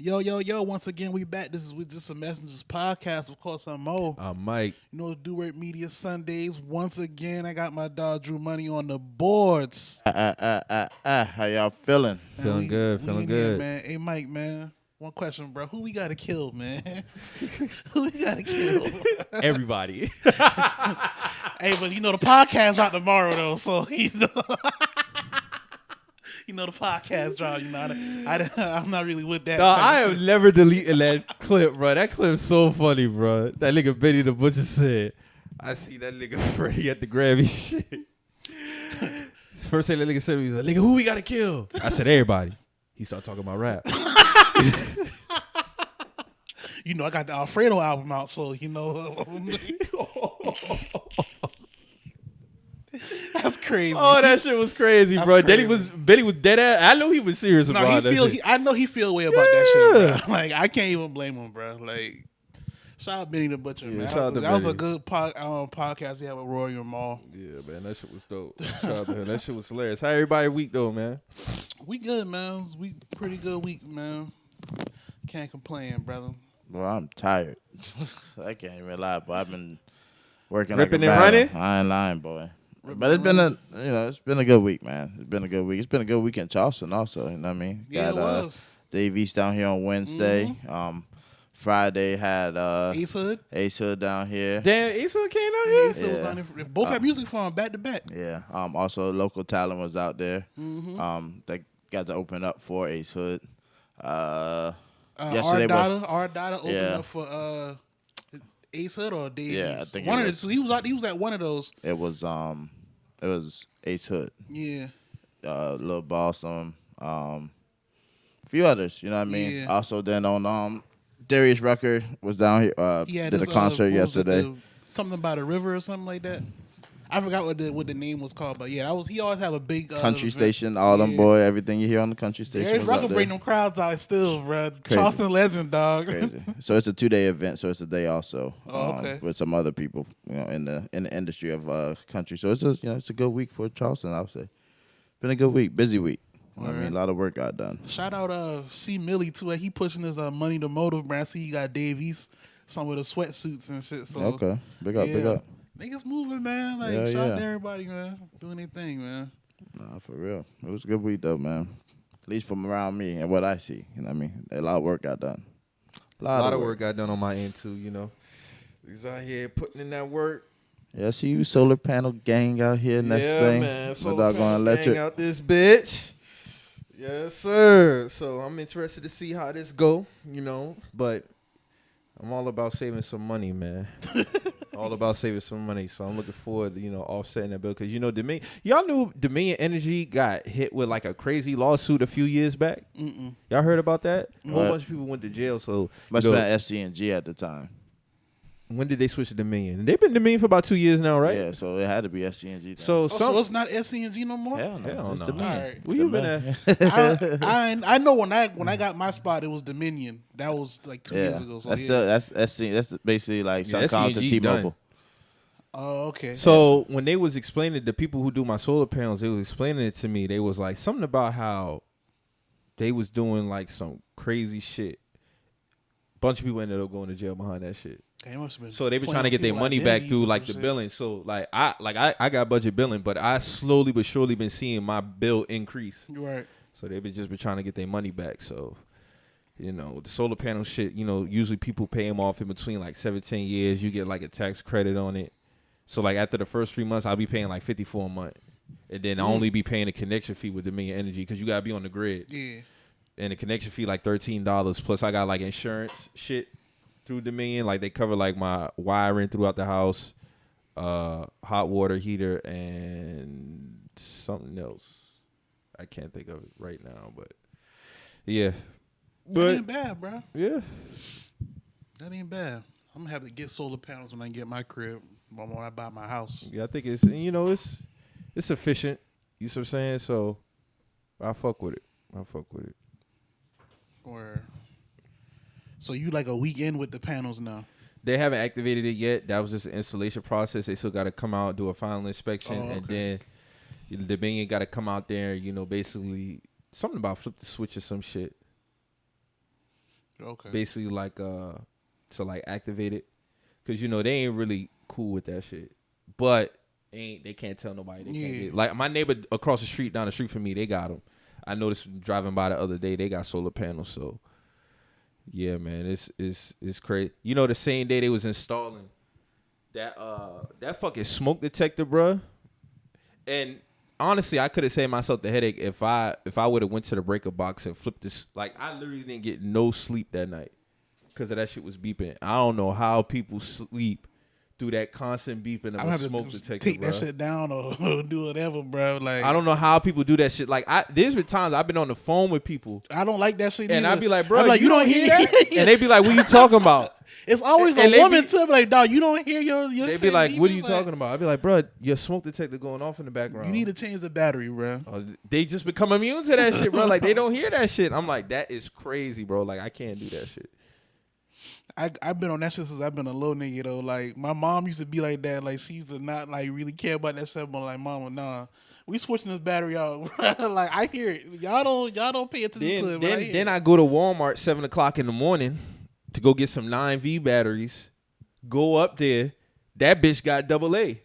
Yo, once again, we back. This is with Just a Messengers podcast. Of course, I'm Mo. I'm Mike. You know, Do Work Media Sundays. Once again, I got my dog Drew Money on the boards. How y'all feeling? Man, Feeling good, we feeling in here, good. man. Hey, Mike, man. One question, bro. Who we got to kill, man? Who we got to kill? Everybody. Hey, but you know, the podcast out tomorrow, though, so, You know the podcast drop. You know, I'm not really with that. No, I am never deleting that clip, bro. That clip's so funny, bro. That nigga Benny the Butcher said, I see that nigga Freddie at the Grammy shit. First thing that nigga said, he was like, nigga, who we gotta kill? I said, everybody. He started talking about rap. You know, I got the Alfredo album out, so you know. That's crazy. Oh, that shit was crazy, That's bro. crazy. Benny was dead ass. I know he was serious about that shit. I know he feel way about that shit, bro. Like, I can't even blame him, bro. Like, shout out Benny the Butcher, man. That was a good podcast we had with Rory and Maul. Yeah, man, that shit was dope. Shout out to him. That shit was hilarious. How everybody week though, man? We good, man. We pretty good week, man. Can't complain, brother. Well, I'm tired. I can't even lie, but I've been working Ripping like a and battle. running? I ain't lying, boy. But it's been a good week, man. It's been a good week. It's been a good week in Charleston also, you know what I mean? Yeah, it was. Dave East down here on Wednesday. Friday had Ace Hood. Ace Hood down here. Damn, Issa came out here? Ace Hood was on there. Both had music for him back to back. Yeah. Also local talent was out there. Mm-hmm. They got to open up for Ace Hood. Our Yesterday Dada opened up for Ace Hood or Dave Yeah, I East. think One it of the was. two. He was at one of those. It was Ace Hood. Yeah. Lil Balsam, a few others, you know what I mean? Yeah. Also then on Darius Rucker was down here, He had did a his, concert what was it, yesterday. something about a river or something like that. I forgot what the name was called, but yeah, he always have a big Country event. station, all them boy, everything you hear on the country station. Darius was Rucker out there. bring them crowds out still, bro. Crazy. Charleston legend, dog. Crazy. So it's a 2-day event, so it's a day also. Oh, okay. With some other people, in the industry of country. So it's it's a good week for Charleston, I would say. Been a good week, busy week. I mean, a lot of work got done. Shout out C Millie too. He pushing his Money to Motive brand. See, he got Dave East, some of the sweatsuits and shit. So Okay, big up. Niggas moving, man. Like shout out to everybody, man. Doing their thing, man. Nah, for real. It was a good week though, man. At least from around me and what I see. You know what I mean? A lot of work got done. A lot of work got done on my end too, you know. He's out here putting in that work. Yeah, I see you solar panel gang out here next thing. Man. Solar panel electric. Gang out this bitch. Yes, sir. So I'm interested to see how this go, you know. But I'm all about saving some money, man. All about saving some money. So I'm looking forward to, offsetting that bill. Because, y'all knew Dominion Energy got hit with like a crazy lawsuit a few years back? Mm-mm. Y'all heard about that? A whole What? bunch of people went to jail. So Must have been SC&G at the time. when did they switch to Dominion? They've been Dominion for about 2 years now, right? Yeah, so it had to be SC&G then. So So it's not SC&G no more. Hell no. Hell It's no. Dominion. All right. Where you been at? I know when I got my spot, it was Dominion. That was like 2 years ago. So that's yeah. still that's basically like Yeah, some count to SC&G done. T-Mobile. Oh, okay. So when they was explaining, the people who do my solar panels, they was explaining it to me. They was like something about how they was doing like some crazy shit. Bunch of people ended up going to jail behind that shit. It must have been So they were playing trying to with get their people's money back identities through or like some the shit. billing. So like I got budget billing, but I slowly but surely been seeing my bill increase. Right. So they've been trying to get their money back. So the solar panel shit, usually people pay them off in between like 17 years. You get like a tax credit on it. So like after the first 3 months, I'll be paying like $54 a month, and then I'll only be paying a connection fee with Dominion Energy because you gotta be on the grid. Yeah. And the connection fee like $13 plus I got like insurance shit through Dominion. Like they cover like my wiring throughout the house, hot water heater, and something else. I can't think of it right now, but yeah. That ain't bad, bro. Yeah. That ain't bad. I'm gonna have to get solar panels when I get my crib. When I buy my house. Yeah, I think it's efficient. You see what I'm saying? So I fuck with it. Or so you like a weekend with the panels now? They haven't activated it yet. That was just an installation process. They still got to come out, do a final inspection, and then the Dominion got to come out there. Basically something about flip the switch or some shit. Okay. Basically, like to like activate it, because they ain't really cool with that shit. But they can't tell nobody. They can't get, like my neighbor across the street, down the street from me, they got them. I noticed driving by the other day, they got solar panels. So yeah, man, it's crazy. The same day they was installing that fucking smoke detector, bruh. And honestly, I could have saved myself the headache if I would have went to the breaker box and flipped this. Like, I literally didn't get no sleep that night because of that shit was beeping. I don't know how people sleep through that constant beeping of a smoke detector, take that shit down or do whatever, bro. Like, I don't know how people do that shit. Like, there's been times I've been on the phone with people. I don't like that shit And either. I'd be like, bro, like, you don't hear that? And they be like, what you talking about? It's always a woman too. Like, dog, you don't hear your they be like, what are you talking about? I'd be like, bro, your smoke detector going off in the background. You need to change the battery, bro. They just become immune to that shit, bro. Like, they don't hear that shit. I'm like, that is crazy, bro. Like, I can't do that shit. I've been on that shit since I've been a little nigga, though. Like, my mom used to be like that. Like, she used to not, like, really care about that stuff. But, like, mama, nah. We switching this battery out. Like, I hear it. Y'all don't pay attention to it. Then I go to Walmart 7 o'clock in the morning to go get some 9V batteries. Go up there. That bitch got AA.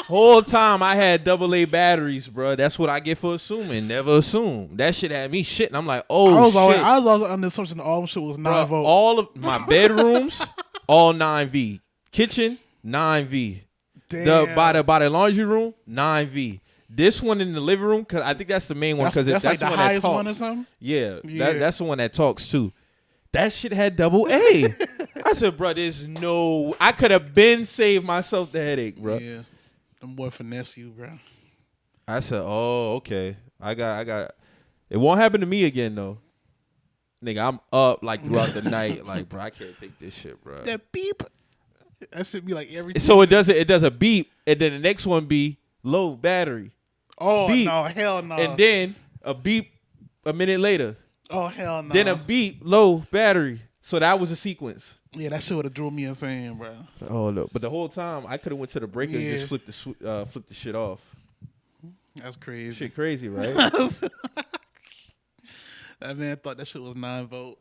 Whole time I had AA batteries, bro. That's what I get for assuming. Never assume. That shit had me shitting. I'm like, shit. I was always under the assumption that all them shit was 9 volt. All of my bedrooms, all 9V. Kitchen, 9V. Damn. By the laundry room, 9V. This one in the living room, because I think that's the main one, because that's like the the one highest that talks. one or something? Yeah. That's the one that talks too. That shit had AA. I said, bro, I could have been saved myself the headache, bro. Yeah. Them boy finesse you, bro. I said, oh, okay. I got. It won't happen to me again, though. Nigga, I'm up like throughout the night. Like, bro, I can't take this shit, bro. That beep. That should be like every. So it does a beep, and then the next one be low battery. Oh, beep. no, hell no. And then a beep a minute later. Oh, hell no. Then a beep, low battery. So that was a sequence. Yeah, that shit would have drew me insane, bro. Oh, no. But the whole time, I could have went to the breaker and just flipped the shit off. That's crazy. Shit crazy, right? That man thought that shit was 9 volt.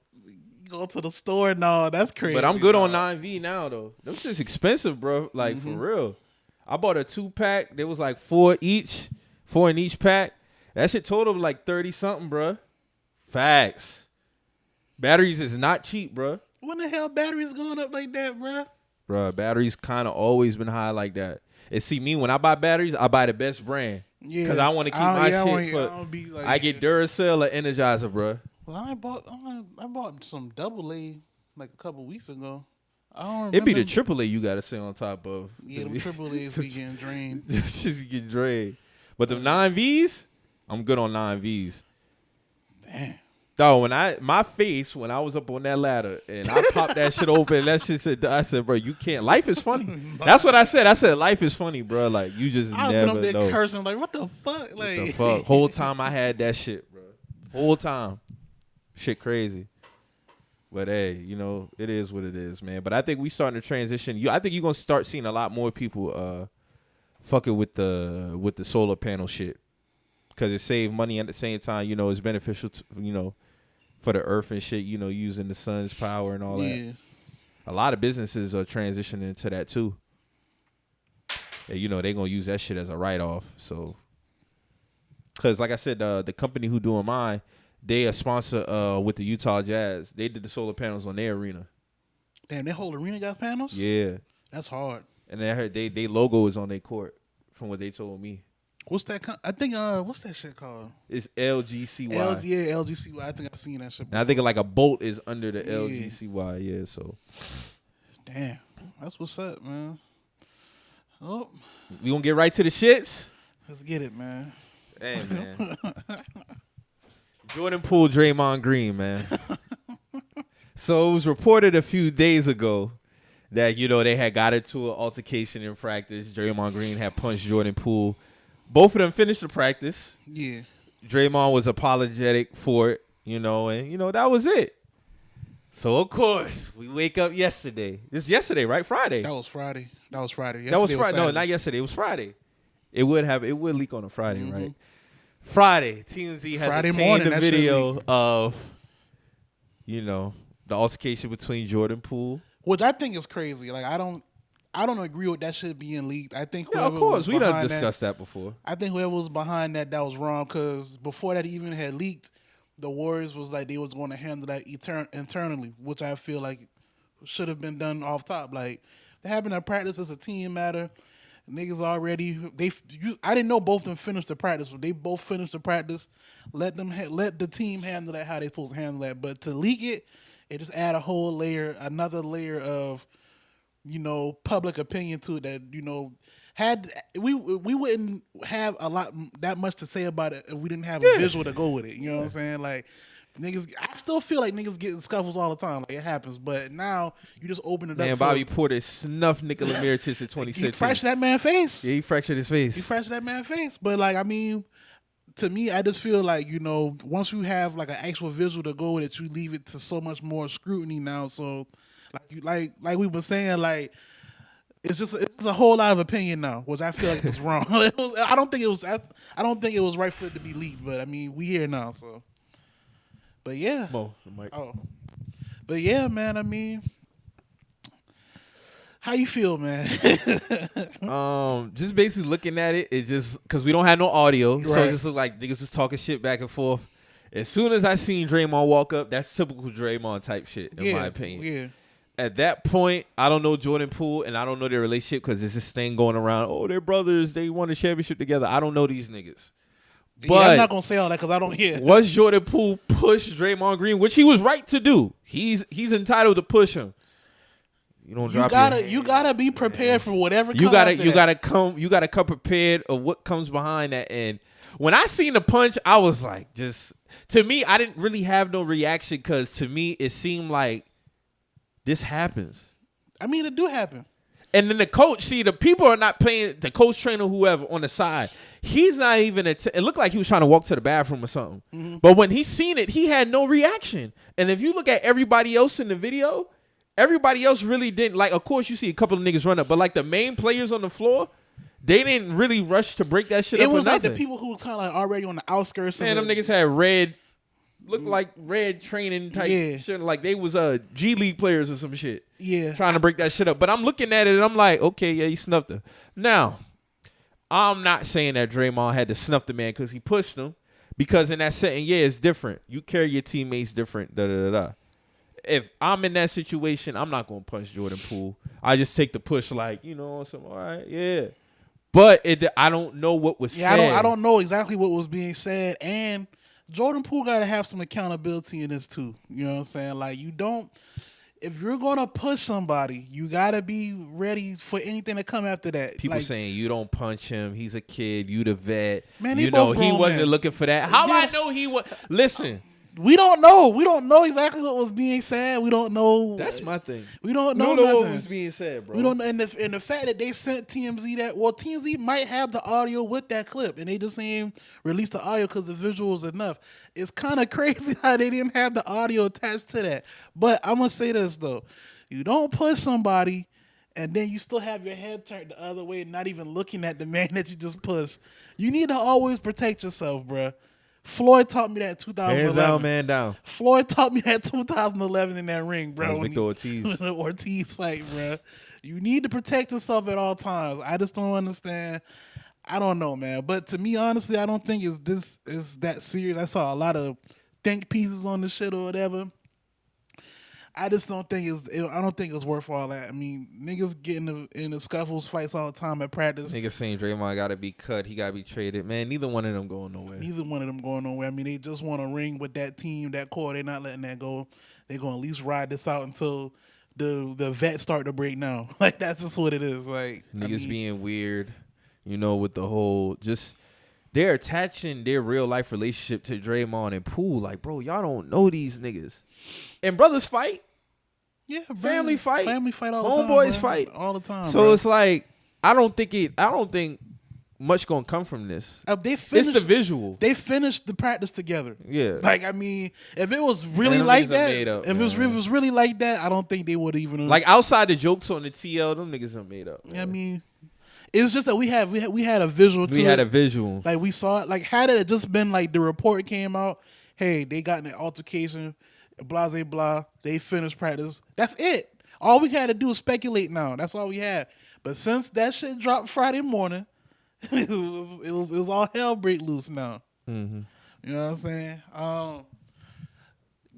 Go to the store, no, that's crazy. But I'm good on 9V now, though. Them shit's expensive, bro. Like, for real. I bought a 2-pack. There was like 4 in each pack. That shit totaled like 30-something, bro. Facts. Batteries is not cheap, bro. When the hell batteries going up like that, bro? Bro, batteries kind of always been high like that. And see, me, when I buy batteries, I buy the best brand. Yeah. Because I want to keep my shit. I get Duracell or Energizer, bro. Well, I bought some AA like a couple weeks ago. I don't remember. It be the AAA you got to sit on top of. Yeah, them AAAs be getting drained. Shit be getting drained. But the 9Vs, I'm good on 9Vs. Damn. Dog, my face when I was up on that ladder and I popped that shit open and that shit said, I said, bro, you can't. Life is funny. That's what I said. I said, life is funny, bro. Like, you just never know. I've been up there cursing, like, what the fuck? Like, what the fuck? Whole time I had that shit, bro. Whole time. Shit crazy. But hey, it is what it is, man. But I think we starting to transition. I think you're gonna start seeing a lot more people fucking with the solar panel shit. Cause it save money at the same time, it's beneficial to, for the earth and shit, using the sun's power and all that. A lot of businesses are transitioning into that too. And, they gonna use that shit as a write-off. So, cause like I said, the company who doing mine, they a sponsor with the Utah Jazz. They did the solar panels on their arena. Damn, their whole arena got panels? Yeah. That's hard. And I heard they logo is on their court, from what they told me. What's that? I think, what's that shit called? It's LGCY. LGCY. I think I've seen that shit before. And I think like a bolt is under the LGCY, yeah, so. Damn. That's what's up, man. Oh. We gonna get right to the shits? Let's get it, man. Hey, man. Jordan Poole, Draymond Green, man. So it was reported a few days ago that, they had got into an altercation in practice. Draymond Green had punched Jordan Poole. Both of them finished the practice. Yeah. Draymond was apologetic for it, and, that was it. So, of course, we wake up yesterday. This is yesterday, right? Friday. That was Friday. Yesterday that was Friday. No, not yesterday. It was Friday. It would leak on a Friday, right? Friday. TMZ has obtained a video of, The altercation between Jordan Poole. which I think is crazy. Like I don't agree with that shit being leaked. I think Yeah, whoever of course. was We done behind discussed that before. I think whoever was behind that was wrong because before that even had leaked, the Warriors was like they was going to handle that internally, which I feel like should have been done off top. Like they happened at practice as a team matter. Niggas already I didn't know both of them finished the practice, but they both finished the practice. Let the team handle that how they supposed to handle that. But to leak it, it just add another layer of public opinion to it that had we wouldn't have that much to say about it if we didn't have a visual to go with it. You know what I'm saying? Like niggas, I still feel like niggas get in scuffles all the time. Like it happens, but now you just open it up. Man, Bobby Porter snuffed Nikola Mirotic in 2016. He fractured that man's face. Yeah, he fractured his face. He fractured that man's face. But like, I mean, to me, I just feel like once you have like an actual visual to go with it, you leave it to so much more scrutiny now. So, like we were saying, like it's a whole lot of opinion now, which I feel like was wrong. I don't think it was right for it to be leaked, but I mean, we here now, so. But yeah. Mike. Oh. But yeah, man, I mean, how you feel, man? Just basically looking at it, it just because we don't have no audio, so Right. it just look like niggas just talking shit back and forth. As soon as I seen Draymond walk up, that's typical Draymond type shit, in my opinion. Yeah. At that point, I don't know Jordan Poole and I don't know their relationship because there's this thing going around. Oh, they're brothers. They won a championship together. I don't know these niggas. But I'm not gonna say all that because I don't hear. Was Jordan Poole push Draymond Green, which he was right to do? He's entitled to push him. You don't drop. You gotta be prepared for whatever. You gotta come prepared of what comes behind that. And when I seen the punch, I was like, to me, I didn't really have no reaction because to me it seemed like this happens. I mean, it do happen. And then the coach, the people are not playing, the coach, trainer, whoever on the side. He's not even, it looked like he was trying to walk to the bathroom or something. Mm-hmm. But when he seen it, he had no reaction. And if you look at everybody else in the video, everybody else really didn't, like, of course you see a couple of niggas run up, but like the main players on the floor, they didn't really rush to break that shit up. It was or like nothing. The people who kind of like already on the outskirts. Man, them niggas had looked like red training type shit. Like they was G League players or some shit. Yeah. Trying to break that shit up. But I'm looking at it and I'm like, okay, yeah, he snuffed her. Now, I'm not saying that Draymond had to snuff the man because he pushed him. Because in that setting, yeah, it's different. You carry your teammates different, da-da-da-da. If I'm in that situation, I'm not going to punch Jordan Poole. I just take the push like, all right, yeah. But I don't know what was said. I don't know exactly what was being said. And Jordan Poole got to have some accountability in this too. You know what I'm saying? Like if you're going to push somebody, you got to be ready for anything to come after that. People saying you don't punch him. He's a kid. You the vet. Man, he wasn't looking for that. How I know he was? Listen. We don't know. We don't know exactly what was being said. We don't know. That's my thing. We don't know. What was being said, bro. We don't know. And the fact that they sent TMZ TMZ might have the audio with that clip, and they just saying release the audio because the visual is enough. It's kind of crazy how they didn't have the audio attached to that. But I'm gonna say this though: you don't push somebody, and then you still have your head turned the other way, not even looking at the man that you just pushed. You need to always protect yourself, bro. Floyd taught me that in 2011. Hands down, man down. Floyd taught me that 2011 in that ring, bro. Victor Ortiz. Ortiz fight, bro. You need to protect yourself at all times. I just don't understand. I don't know, man. But to me, honestly, I don't think it's that serious. I saw a lot of think pieces on the shit or whatever. I just don't think I don't think it's worth all that. I mean, niggas getting in the scuffles, fights all the time at practice. Niggas saying Draymond got to be cut. He got to be traded. Man, neither one of them going nowhere. Neither one of them going nowhere. I mean, they just want to ring with that team, that core. They're not letting that go. They're going to at least ride this out until the vets start to break down. Like, that's just what it is. Like niggas being weird, with the whole just they're attaching their real life relationship to Draymond and Poole. Like, bro, y'all don't know these niggas. And brothers fight. Yeah, family fight all the time. Homeboys fight all the time. So bro. It's like I don't think much gonna come from this. It's the visual. They finished the practice together. Yeah. Like, I mean, if it was really like that, if it was really like that, I don't think they would even like outside the jokes on the TL. Them niggas are made up. Man. I mean, it's just that we had a visual. We had a visual. Like we saw it. Like had it just been like the report came out, hey, they got in an altercation. blah, blah, blah. They finished practice. That's it. All we had to do is speculate now. That's all we had. But since that shit dropped Friday morning, it was all hell break loose now. Mm-hmm. You know what I'm saying?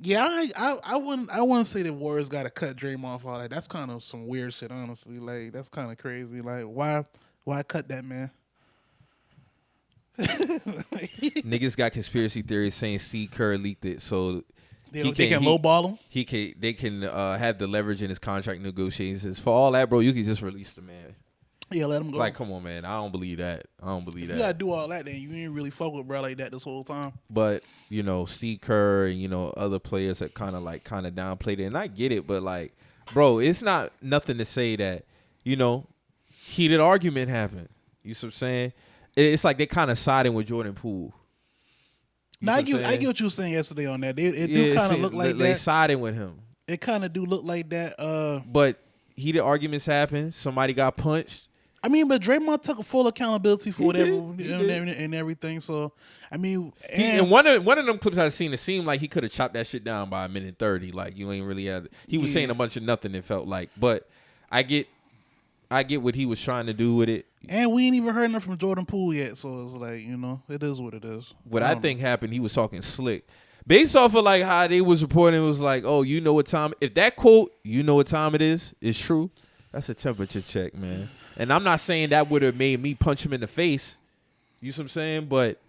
Yeah, I wouldn't say the Warriors got to cut Draymond off all that. That's kind of some weird shit, honestly. Like that's kind of crazy. Like why cut that man? Niggas got conspiracy theories saying Steve Kerr leaked it, so They can lowball him. They can have the leverage in his contract negotiations. For all that, bro, you can just release the man. Yeah, let him go. Like, come on, man. I don't believe that. You gotta do all that, then you ain't really fuck with bro like that this whole time. But Steve Kerr and other players that kind of downplayed it, and I get it. But like, bro, it's not nothing to say that heated argument happened. You see what I'm saying? It's like they kind of siding with Jordan Poole. I get what you were saying yesterday on that. It do kind of look like that. They siding with him. It kind of do look like that. But heated arguments happen. Somebody got punched. I mean, but Draymond took full accountability for whatever did. and everything. So, I mean, and one of them clips I've seen, it seemed like he could have chopped that shit down by 1:30. Like you ain't really had. He was saying a bunch of nothing. It felt like, but I get what he was trying to do with it. And we ain't even heard nothing from Jordan Poole yet. So it's like it is what it is. What I think happened, he was talking slick. Based off of like how they was reporting, it was like, oh, you know what time? If that quote, you know what time it is true, that's a temperature check, man. And I'm not saying that would have made me punch him in the face. You see what I'm saying? But,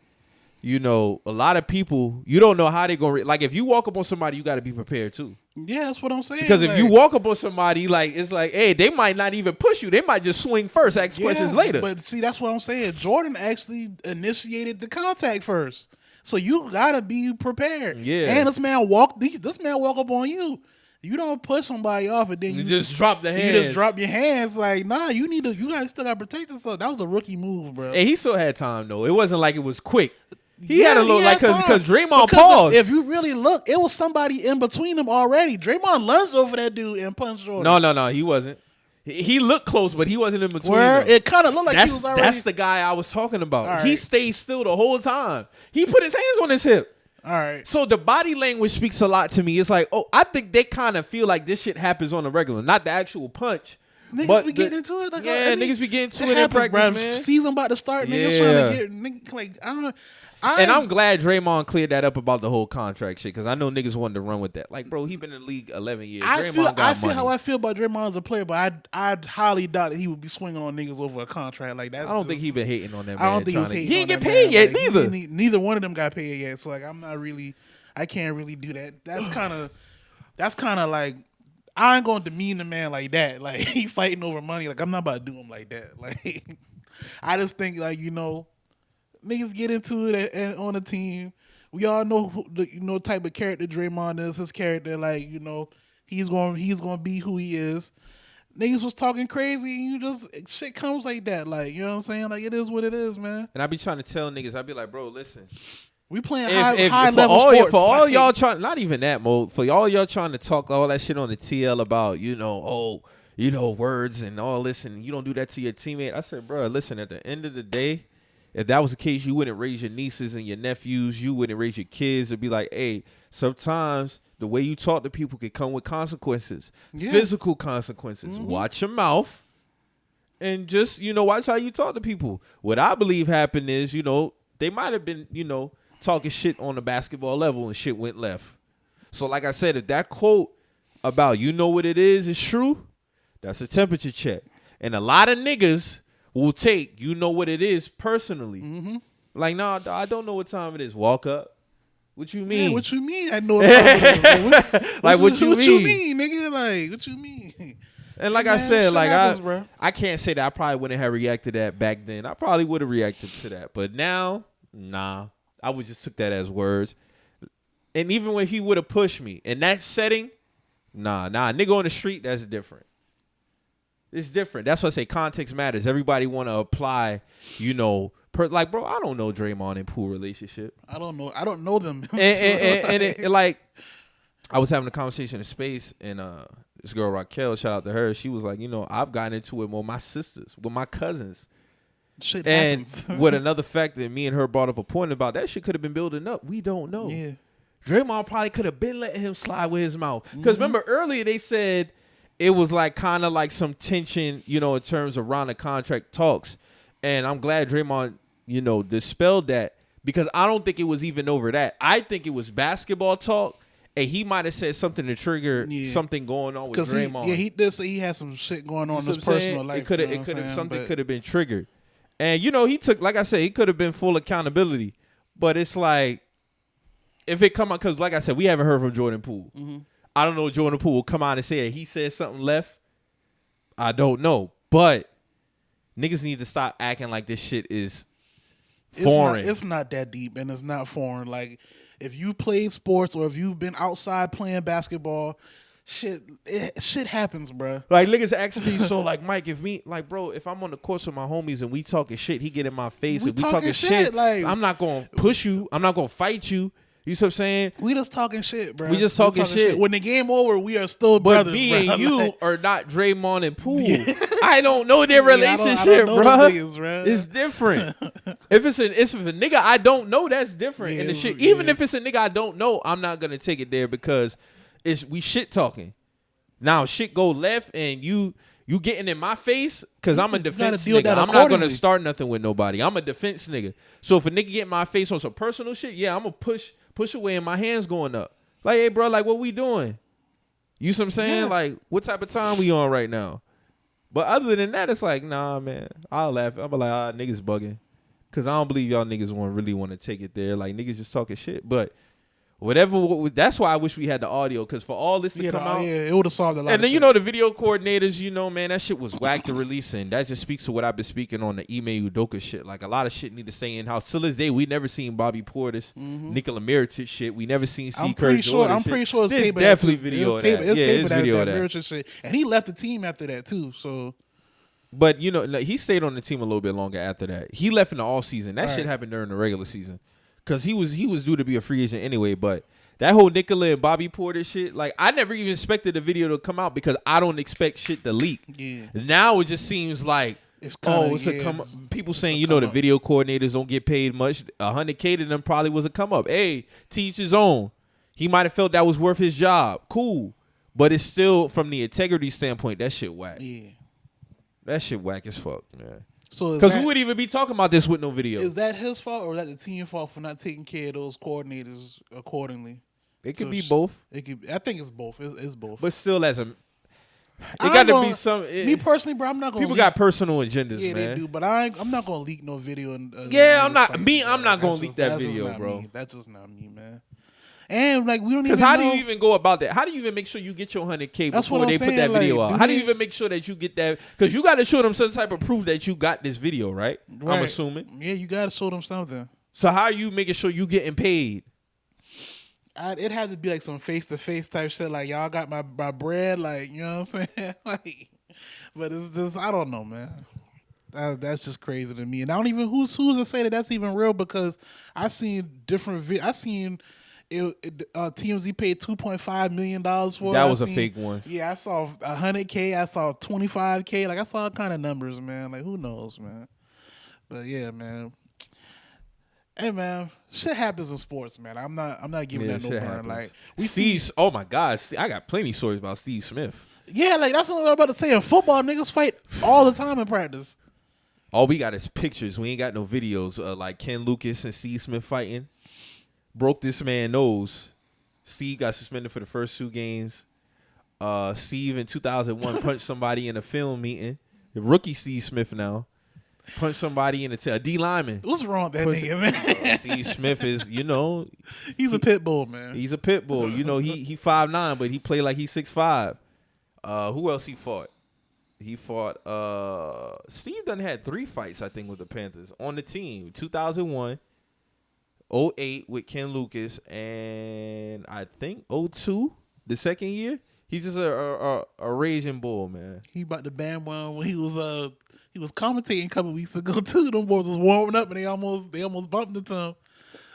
a lot of people, you don't know how they're going to... Like, if you walk up on somebody, you got to be prepared, too. Yeah, that's what I'm saying. Because if you walk up on somebody, like, it's like, hey, they might not even push you. They might just swing first, ask questions later. But, see, that's what I'm saying. Jordan actually initiated the contact first. So you got to be prepared. Yeah. And this man walk up on you. You don't push somebody off and then you just drop the hands. You just drop your hands. Like, nah, you guys still got to protect yourself. That was a rookie move, bro. And he still had time, though. It wasn't like it was quick. He had a little, like, because Draymond paused. If you really look, it was somebody in between them already. Draymond lunged over that dude and punched Jordan. No, he wasn't. He looked close, but he wasn't in between them. It kind of looked like he was already. That's the guy I was talking about. Right. He stayed still the whole time. He put his hands on his hip. All right. So the body language speaks a lot to me. It's like, I think they kind of feel like this shit happens on the regular, not the actual punch. Niggas be getting into it. Like, niggas be getting into it in practice, man. Season about to start. Niggas trying to get and I'm glad Draymond cleared that up about the whole contract shit, because I know niggas wanted to run with that. Like, bro, he been in the league 11 years. I feel how I feel about Draymond as a player, but I highly doubt that he would be swinging on niggas over a contract like that. I don't think he been hating on that man. I don't think he was hating. He ain't get paid yet, like, neither. Neither one of them got paid yet. So like, I can't really do that. That's kind of like, I ain't going to demean the man like that. Like, he fighting over money. Like, I'm not about to do him like that. Like, I just think like, niggas get into it on the team. We all know the type of character Draymond is. His character, like, he's gonna be who he is. Niggas was talking crazy, and shit comes like that. Like, you know what I'm saying? Like, it is what it is, man. And I be trying to tell niggas, I be like, bro, listen. We playing high level sports. For all y'all trying, not even that, Mo. For all y'all trying to talk all that shit on the TL about, words and all this, and you don't do that to your teammate. I said, bro, listen, at the end of the day, if that was the case, you wouldn't raise your nieces and your nephews. You wouldn't raise your kids. It'd be like, hey, sometimes the way you talk to people can come with consequences, physical consequences. Mm-hmm. Watch your mouth and just, watch how you talk to people. What I believe happened is, they might have been, talking shit on the basketball level and shit went left. So like I said, if that quote about what it is true, that's a temperature check. And a lot of niggas will take what it is personally. Mm-hmm. Like, nah, I don't know what time it is. Walk up. What you mean? Yeah, what you mean? I know what time it is. What you mean? What you mean, nigga? Like, what you mean? And like I said, like I can't say that I probably wouldn't have reacted to that back then. I probably would have reacted to that. But now, nah. I would just took that as words. And even when he would have pushed me in that setting, nah. Nigga on the street, that's different. It's different. That's why I say context matters. Everybody want to apply, like, bro, I don't know Draymond and Poole relationship. I don't know them. and it, like, I was having a conversation in space, and this girl Raquel, shout out to her. She was like, I've gotten into it with my sisters, with my cousins. Shit and happens. with another fact that me and her brought up a point about, that shit could have been building up. We don't know. Yeah. Draymond probably could have been letting him slide with his mouth. Because remember earlier they said it was like kind of like some tension, you know, in terms of around the contract talks. And I'm glad Draymond, you know, dispelled that because I don't think it was even over that. I think it was basketball talk. And he might have said something to trigger something going on with Draymond. He did say he had some shit going on in his personal life. Something could have been triggered. And, you know, he took, like I said, he could have been full accountability. But it's like, if it come out, because like I said, we haven't heard from Jordan Poole. I don't know if Jordan Poole will come out and say that he said something left. I don't know. But niggas need to stop acting like this shit is foreign. It's not that deep and it's not foreign. Like, if you played sports or if you've been outside playing basketball, shit happens, bro. Like niggas ask me, so like Mike, if I'm on the course with my homies and we talking shit, he get in my face and we talking shit. Like, I'm not gonna push you. I'm not gonna fight you. You see what I'm saying? We just talking shit, bro. We just talking shit. When the game over, we are still brothers, but me bro. and you are not Draymond and Poole. I don't know their relationship, I don't know bro. niggas, bro. It's different. if it's a nigga I don't know, that's different. Yeah, and the shit, even if it's a nigga I don't know, I'm not gonna take it there because we shit talking. Now shit go left and you getting in my face because I'm a defense nigga. I'm not gonna start nothing with nobody. I'm a defense nigga. So if a nigga get in my face on some personal shit, yeah, I'm gonna push away and my hands going up. Like, hey, bro, like, what we doing? You see what I'm saying? Yeah. Like, what type of time we on right now? But other than that, it's like, nah, man. I'll laugh. I'll be like, niggas bugging. Because I don't believe y'all niggas really want to take it there. Like, niggas just talking shit. But whatever, that's why I wish we had the audio. Because for all this to come out. Yeah, it would have solved a lot and then, of you shit. know, the video coordinators, you know, man, that shit was whack to release. And that just speaks to what I've been speaking on the Ime Udoka shit. Like, a lot of shit need to stay in-house. Till this day, we never seen Bobby Portis, Nikola Mirotic shit. We never seen C. Kirk Jordan I'm pretty sure it's There's tape of definitely that. video of It's that. tape of video that of that. Mirotic shit. And he left the team after that, too, so... But, you know, he stayed on the team a little bit longer after that. He left in the offseason. That shit happened during the regular season. Because he was due to be a free agent anyway. But that whole Nikola and Bobby Porter shit, like, I never even expected the video to come out because I don't expect shit to leak. Yeah. Now it just seems like, people saying, you know, the video coordinators don't get paid much. $100K to them probably was a come up. Hey, teach his own. He might have felt that was worth his job. Cool. But it's still, from the integrity standpoint, that shit whack. Yeah. That shit whack as fuck, man. So because who would even be talking about this with no video? Is that his fault or is that the team's fault for not taking care of those coordinators accordingly? It could be both. I think it's both. It's both. But still, it got to be some. Me personally, bro, I'm not gonna. People got personal agendas, yeah, man. they do. But I'm not gonna leak no video. I'm not gonna leak that video, bro. That's just not me, man. And like we don't even. Because how do you even go about that? How do you even make sure you get your $100K before they put that video out? How do you even make sure that you get that? Because you got to show them some type of proof that you got this video, right? I'm assuming. Yeah, you got to show them something. So how are you making sure you getting paid? It had to be like some face-to-face type shit. Like, y'all got my bread, like, you know what I'm saying? Like, but it's just, I don't know, man. That's just crazy to me. And I don't even, who's to say that that's even real because I seen different, I seen TMZ paid $2.5 million for it. That was a fake one. Yeah, I saw $100K. I saw $25K. Like, I saw all kind of numbers, man. Like, who knows, man? But yeah, man. Hey, man, shit happens in sports, man. I'm not giving that no burn. Happens. Like, oh my God, I got plenty of stories about Steve Smith. Yeah, like that's what I was about to say. In football, niggas fight all the time in practice. All we got is pictures. We ain't got no videos. Like Ken Lucas and Steve Smith fighting. Broke this man's nose. Steve got suspended for the first 2 games. Steve in 2001 punched somebody in a film meeting. The rookie Steve Smith now. Punch somebody in the tail. D lineman. What's wrong with that nigga, man? Steve Smith is, you know, he's a pit bull, man. He's a pit bull. You know, he 5'9", but he played like he's 6'5". Who else he fought? He fought. Steve done had 3 fights, I think, with the Panthers on the team. 2001, 08 with Ken Lucas, and I think 02, the second year. He's just a raging bull, man. He about to ban one when he was commentating a couple weeks ago too. Them boys was warming up and they almost bumped into him.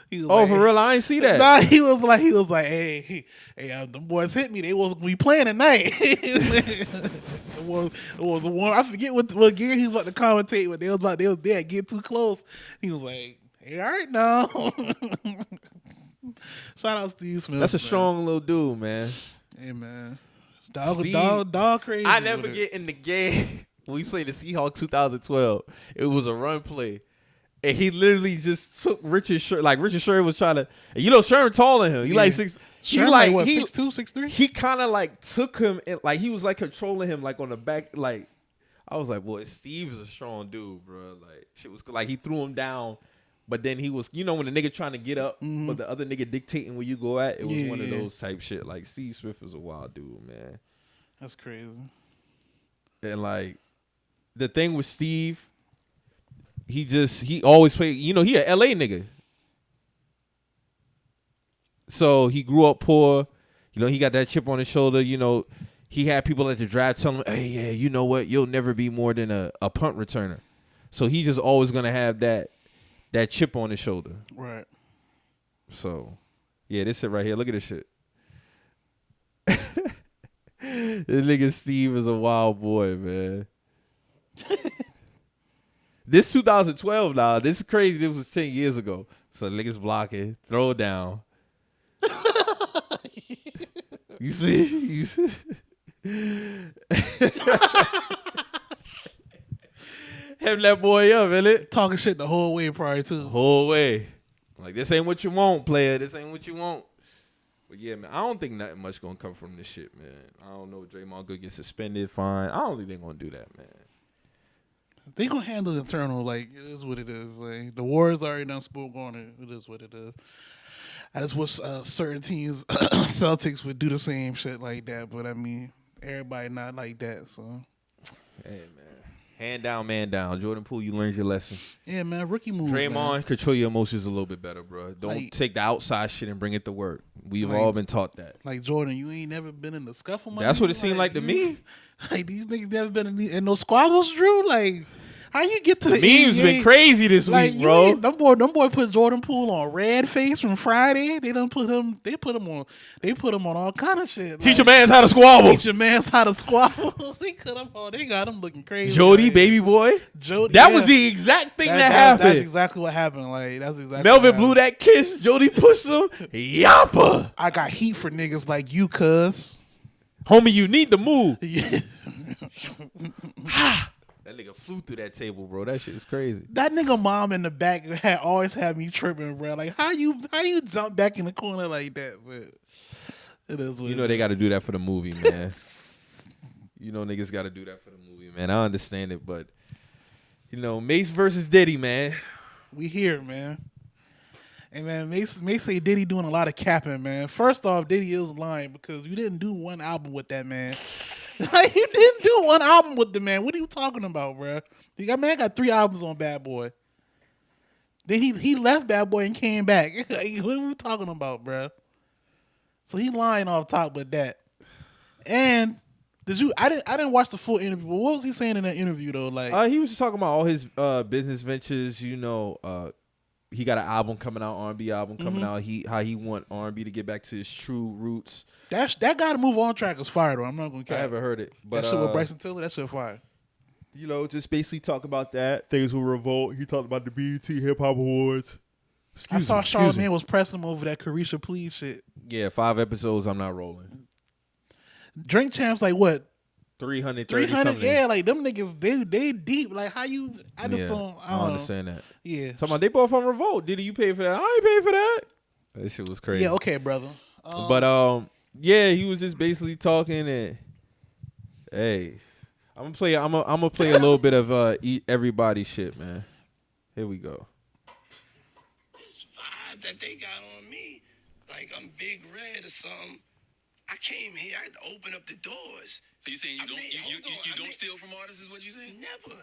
For real? I ain't see that. Nah, he was like, hey, them boys hit me. They wasn't gonna be playing tonight. It was warm. I forget what gear he was about to commentate, but they was there get too close. He was like, hey, all right now. Shout out Steve Smith. That's a man. strong little dude, man. Hey man, Steve, dog crazy. I never with it. get in the game when we played the Seahawks 2012. It was a run play. And he literally just took Richard Sherman. Like Richard Sherman was trying to, and you know, Sherman taller than him. He Yeah. like six. Sherman he like what, he 6'2", 6'3"? He kind of like took him and like he was like controlling him like on the back. Like I was like, boy, Steve is a strong dude, bro. Like shit was like he threw him down, but then he was, you know, when the nigga trying to get up, but the other nigga dictating where you go at. It was one of those type shit. Like Steve Smith is a wild dude, man. That's crazy. And like the thing with Steve. He always played, you know, he a LA nigga. So he grew up poor. You know, he got that chip on his shoulder. You know, he had people at the draft telling him, hey, yeah, you know what? You'll never be more than a punt returner. So he's just always going to have that chip on his shoulder. Right. So, yeah, this shit right here. Look at this shit. This nigga Steve is a wild boy, man. This 2012 now. This is crazy. This was 10 years ago. So niggas blocking, throw it down. You see? You see? Having that boy up, innit? Talking shit the whole way probably too. Whole way. Like, this ain't what you want, player. This ain't what you want. But yeah, man, I don't think nothing much gonna come from this shit, man. I don't know if Draymond could get suspended, fine. I don't think they're gonna do that, man. They gonna handle the internal like it is what it is. Like the Warriors already done spoke on it. It is what it is. I just wish certain teams, Celtics, would do the same shit like that. But I mean, everybody not like that. So Hey, man. Hand down, man down. Jordan Poole, you learned your lesson. yeah, man, rookie move. Draymond, man. control your emotions a little bit better, bro. Don't Like- take the outside shit and bring it to work. We've Like- all been taught that. Like Jordan, you ain't never been in the scuffle. My That's what it nigga? seemed like to you- me. Like these niggas never been in no squabbles, Drew. Like how you get to the Memes NBA? been crazy this Like week, bro. them boy put Jordan Poole on red face from Friday. They put him on all kind of shit. Teach a like, man's how to squabble. Teach a man's how to squabble. They got him looking crazy. Jody, like, baby boy. Jody. That yeah. was the exact thing that That's happened. exactly what happened. Like that's exactly. Melvin what blew happened. that kiss. Jody pushed him. Yappa. I got heat for niggas like you, cuz. Homie, you need to move. Yeah. That nigga flew through that table, bro. That shit is crazy. That nigga mom in the back had always had me tripping, bro. Like how you jump back in the corner like that? But it is what You know they got to do that for the movie, man. You know niggas got to do that for the movie, man. I understand it, but you know, Mase versus Diddy, man. we here, man. And man, Mase say Diddy doing a lot of capping, man. First off, Diddy is lying because you didn't do one album with that man. Like you didn't do one album with the man. What are you talking about, bro? The man got 3 albums on Bad Boy. Then he left Bad Boy and came back. Like, what are we talking about, bro? So he lying off top with that. And I didn't watch the full interview, but what was he saying in that interview though? Like He was just talking about all his business ventures. You know, he got an album coming out, R&B album coming out. How he want R&B to get back to his true roots. that Gotta Move On track is fire though. I'm not gonna I cap. haven't heard it, but That shit with Bryson Tiller, that shit fire. you know, just basically talk about that. Things will revolt. He talked about the BET Hip Hop Awards. I saw Charlamagne was pressing him over that Carisha Please shit. Yeah, 5 episodes. I'm not rolling. Drink Champs like what? 330 300? something. Yeah, like them niggas, they deep. Like how you? I just don't. I I don't understand that. Yeah. Talking about they both on Revolt. Diddy, you paid for that? I ain't paid for that. That shit was crazy. Yeah. Okay, brother. But yeah, he was just basically talking and hey, I'm gonna play a little bit of everybody shit, man. Here we go. This vibe that they got on me, like I'm Big Red or something. I came here, I had to open up the doors. So you saying you I don't mean, you hold on, you I don't mean- steal from artists is what you saying? Never.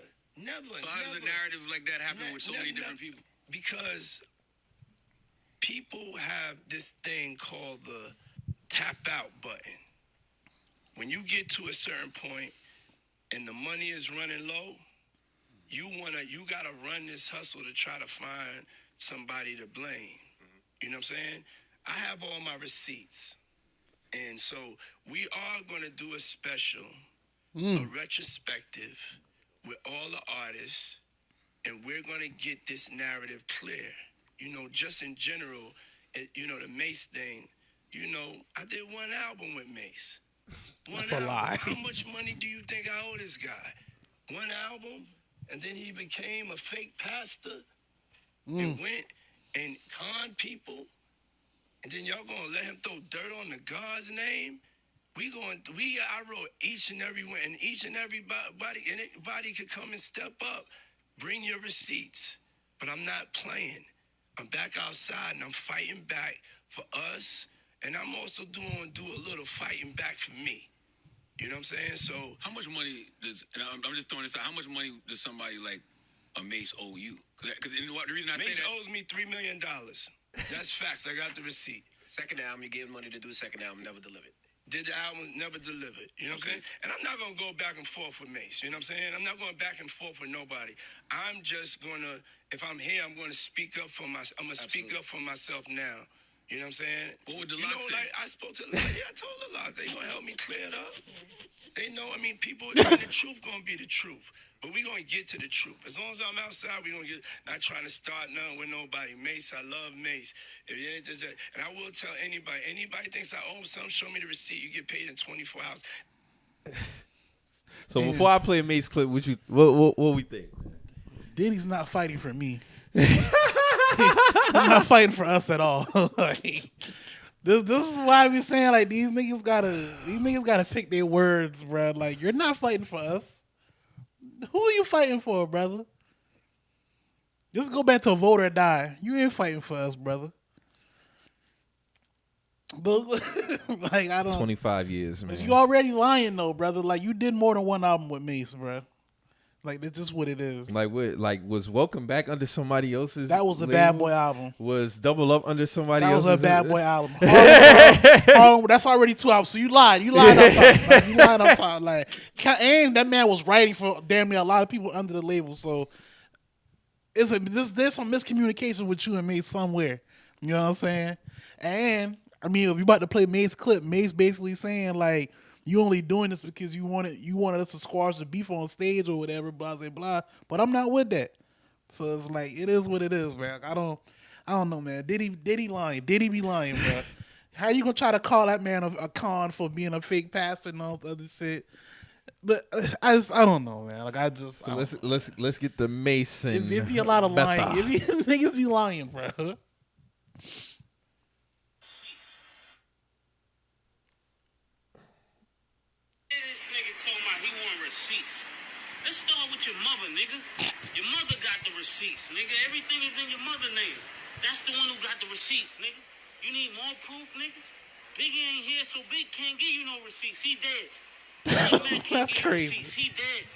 So how does a narrative like that happen with so many different people? Because people have this thing called the tap out button. When you get to a certain point and the money is running low, you gotta run this hustle to try to find somebody to blame. You know what I'm saying? I have all my receipts. And so we are gonna do a special, a retrospective with all the artists, and we're gonna get this narrative clear. You know, just in general, the Mase thing. I did one album with Mase. That's a lie. How much money do you think I owe this guy? One album, and then he became a fake pastor and went and conned people, and then y'all gonna let him throw dirt on the God's name? I wrote each and every one, and each and everybody could come and step up. Bring your receipts, but I'm not playing. I'm back outside and I'm fighting back for us, and I'm also do a little fighting back for me. You know what I'm saying? So How much money does? And I'm just throwing this out. How much money does somebody like a Mase owe you? Because the reason I Mase say that, owes me $3 million. That's facts. I got the receipt. Second album, you gave money to do a second album, never delivered. Did the album, never delivered. You know what I'm saying? And I'm not going to go back and forth with Mase. You know what I'm saying? I'm not going back and forth with nobody. I'm just going to, if I'm here, I'm going to speak up for myself. I'm going to speak up for myself now. You know what I'm saying? What would the lot say? Like I spoke to the lot. Yeah, I told the lot. They going to help me clear it up. They know, people, the truth going to be the truth. But we going to get to the truth. As long as I'm outside, we going to get, not trying to start nothing with nobody. Mase, I love Mase. And I will tell anybody thinks I owe something, show me the receipt. You get paid in 24 hours. So before I play a Mase clip, what we think? Diddy's not fighting for me. He's not fighting for us at all. Like, this is why I be saying like these niggas gotta pick their words, bro. Like, you're not fighting for us. Who are you fighting for, brother? Just go back to vote or die. You ain't fighting for us, brother. But like, I don't. 25 years, man. You already lying though, brother. Like, you did more than one album with Mase, bro. Like, that's just what it is. Like what? Like, was Welcome Back under somebody else's? That was a label? Bad Boy album. Was Double Up under somebody That else's? was a Bad Boy album. Harlem, that's already 2 albums. So you lied. You lied up top. Like, you lied up top. Like, and that man was writing for damn near a lot of people under the label. So there's some miscommunication with you and Mase somewhere. You know what I'm saying? And if you about to play Mase clip, Mase basically saying like, you only doing this because you wanted us to squash the beef on stage or whatever, blah blah blah. But I'm not with that. So it's like, it is what it is, man. I don't know, man. Diddy lying. Diddy be lying, bro. How you gonna try to call that man a con for being a fake pastor and all this other shit? But I don't know, man. Like, Let's get the Mason. It be a lot of lying. Niggas be lying, bro. Let's start with your mother, nigga. Your mother got the receipts, nigga. Everything is in your mother name. That's the one who got the receipts, nigga. You need more proof, nigga? Biggie ain't here, so Big can't give you no receipts. He dead. That's crazy. Receipts. He dead.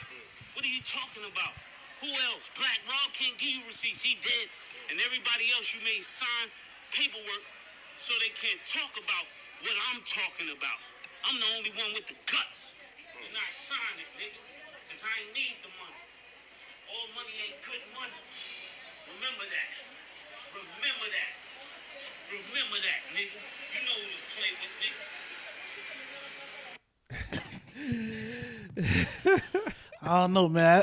What are you talking about? Who else? Black Rob can't give you receipts. He dead. And everybody else you made sign paperwork so they can't talk about what I'm talking about. I'm the only one with the guts. You're not signing it, nigga. Because I ain't need the money. All money ain't good money. Remember that. Remember that. Remember that, nigga. You know who to play with, nigga. I don't know, man.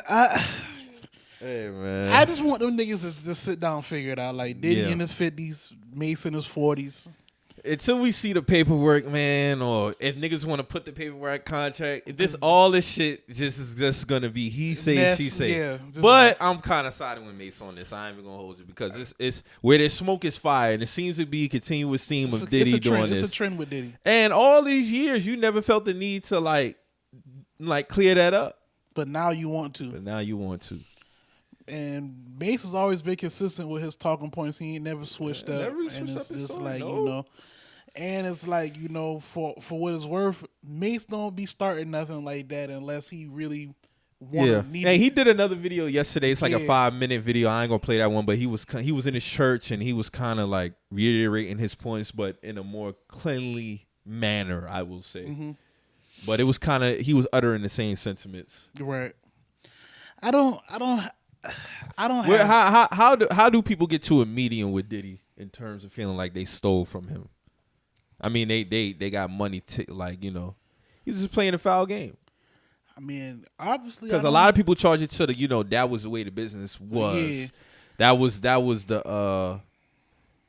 Hey, man. I just want them niggas to just sit down and figure it out. Like, Diddy in his 50s, Mase in his 40s. Until we see the paperwork, man, or if niggas want to put the paperwork contract, all this shit is just gonna be he say, she say. Yeah, but I'm kind of siding with Mase on this. I ain't even gonna hold you because it's where there's smoke is fire, and it seems to be a continuous theme of Diddy doing this. It's a trend with Diddy. And all these years, you never felt the need to like clear that up. But now you want to. And Mase has always been consistent with his talking points. He ain't never switched up. Never switched and up it's his just song, like, no. And it's like, for what it's worth, Mase don't be starting nothing like that unless he really need Hey, he did another video yesterday. It's like a 5-minute video. I ain't gonna play that one, but he was in his church and he was kind of like reiterating his points, but in a more cleanly manner, I will say. Mm-hmm. But it was he was uttering the same sentiments. Right. I don't. How do people get to a median with Diddy in terms of feeling like they stole from him? I mean, they got money he's just playing a foul game. I mean, obviously, because a lot of people charge it to the that was the way the business was. Yeah. That was the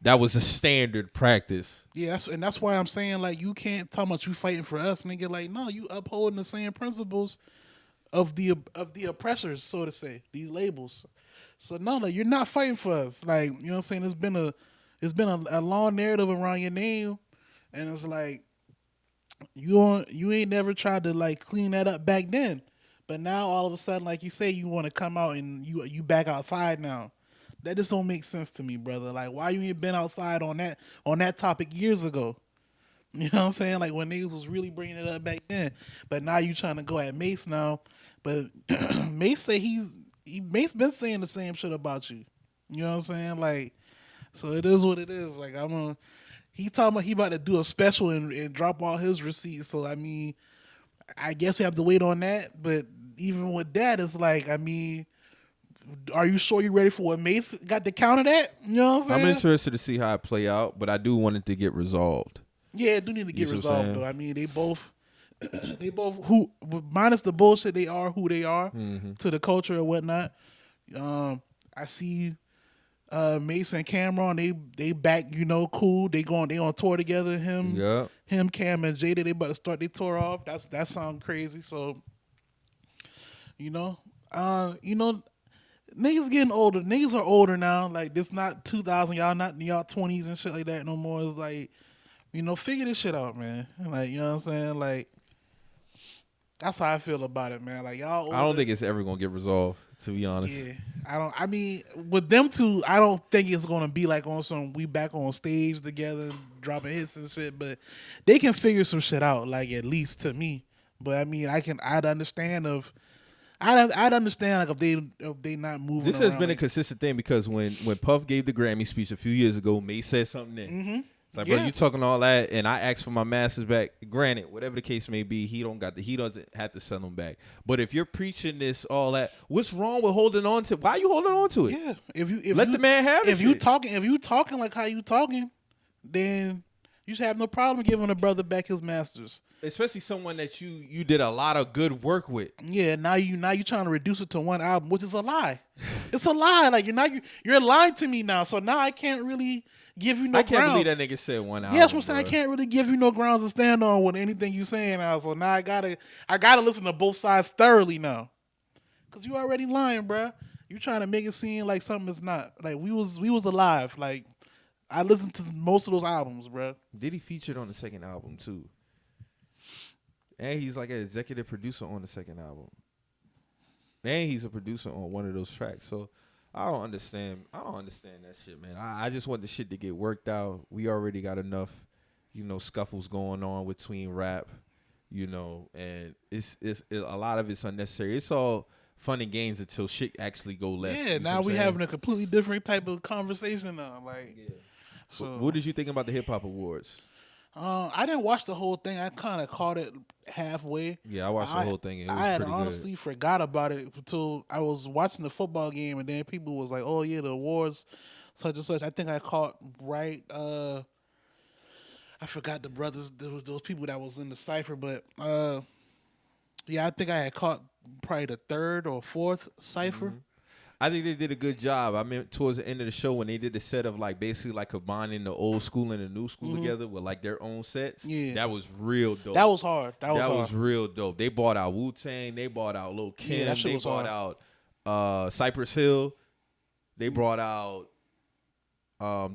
that was a standard practice. Yeah, that's why I'm saying like you can't tell much you fighting for us, nigga. Like no, you upholding the same principles of the oppressors, so to say, these labels. So no, like you're not fighting for us. Like you know what I'm saying. It's been a long narrative around your name, and it's like you ain't never tried to like clean that up back then, but now all of a sudden, like you say, you want to come out and you back outside now. That just don't make sense to me, brother. Like, why you ain't been outside on that topic years ago? You know what I'm saying? Like when niggas was really bringing it up back then, but now you trying to go at Mase now. But Mase say Mase been saying the same shit about you. You know what I'm saying? Like, so it is what it is. Like he talking about he about to do a special and drop all his receipts. So I mean, I guess we have to wait on that. But even with that, it's like I mean. Are you sure you're ready for what Mase got to counter that? You know what I'm saying? I'm interested to see how it play out, but I do want it to get resolved. Yeah, it do need to get You see what I'm resolved saying? though. I mean, they both who minus the bullshit, they are who they are to the culture and whatnot. I see Mase and Cameron, they back, you know, cool. They on tour together. Him, Cam and Jada, they about to start their tour off. That sound crazy. So, you know. Niggas getting older. Niggas are older now. Like this not 2000. Y'all not in y'all 20s and shit like that no more. It's like, you know, figure this shit out, man. Like, you know what I'm saying? Like, that's how I feel about it, man. Like y'all older. I don't think it's ever gonna get resolved, to be honest. Yeah. I mean, with them two, I don't think it's gonna be like on some we back on stage together dropping hits and shit, but they can figure some shit out, like at least to me. But I mean I'd understand like if they not moving. This has around, been a like, consistent thing because when Puff gave the Grammy speech a few years ago, Mase said something then. Mm-hmm. Like, bro, you talking all that, and I asked for my masters back. Granted, whatever the case may be, he doesn't have to send them back. But if you're preaching this, all that, what's wrong with holding on to? Why are you holding on to it? Yeah, if let the man have it. If you talking like how you talking, then you should have no problem giving a brother back his masters. Especially someone that you did a lot of good work with. Yeah, now you trying to reduce it to one album, which is a lie. It's a lie. Like you're lying to me now. So now I can't really give you no I can't grounds. believe that nigga said one album. Yeah, that's what I'm saying. I can't really give you no grounds to stand on with anything you saying now. So now I gotta listen to both sides thoroughly now. Cause you already lying, bruh. You trying to make it seem like something is not. Like we was alive. Like I listened to most of those albums, bruh. Diddy featured on the second album too. And he's like an executive producer on the second album. And he's a producer on one of those tracks. So I don't understand that shit, man. I just want the shit to get worked out. We already got enough, you know, scuffles going on between rap, you know, and it's a lot of it's unnecessary. It's all fun and games until shit actually go left. Yeah, now we having a completely different type of conversation now. Like, yeah. So what did you think about the hip hop awards? I didn't watch the whole thing. I kind of caught it halfway. Yeah, I watched the whole thing. It was I had pretty honestly forgot about it until I was watching the football game, and then people was like, "Oh yeah, the awards, such and such." I think I caught right. I forgot the brothers. Those people that was in the cipher, but yeah, I think I had caught probably the third or fourth cipher. Mm-hmm. I think they did a good job. I mean, towards the end of the show when they did the set of like basically like combining the old school and the new school together with like their own sets. Yeah, that was real dope. That was hard. That was real dope. They bought out Wu-Tang. They bought out Lil' Kim. Yeah, that shit they was bought hard. out Cypress Hill. They brought out.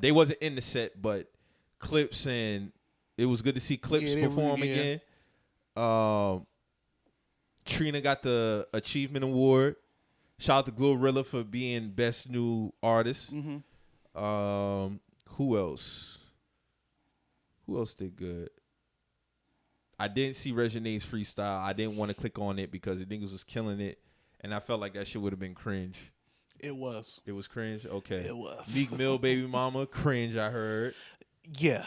They wasn't in the set, but Clips, and it was good to see Clips perform again. Trina got the Achievement Award. Shout out to Glorilla for being Best New Artist. Mm-hmm. Who else? Who else did good? I didn't see Regine's freestyle. I didn't want to click on it because the niggas was killing it, and I felt like that shit would have been cringe. It was. It was cringe? Okay. It was. Meek Mill, Baby Mama, cringe, I heard. Yeah.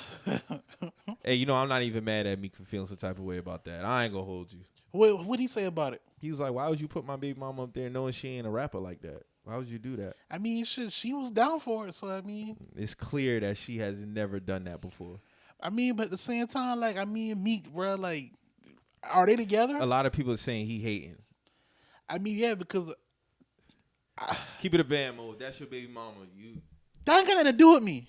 Hey, you know, I'm not even mad at Meek for feeling some type of way about that. I ain't gonna hold you. What did he say about it? He was like, why would you put my baby mama up there knowing she ain't a rapper like that? Why would you do that? I mean, she was down for it, so I mean. It's clear that she has never done that before. I mean, but at the same time, like, I mean, Meek, bro, like, are they together? A lot of people are saying he hating. I mean, yeah, because. Keep it a band mode. That's your baby mama. That ain't got nothing to do with me.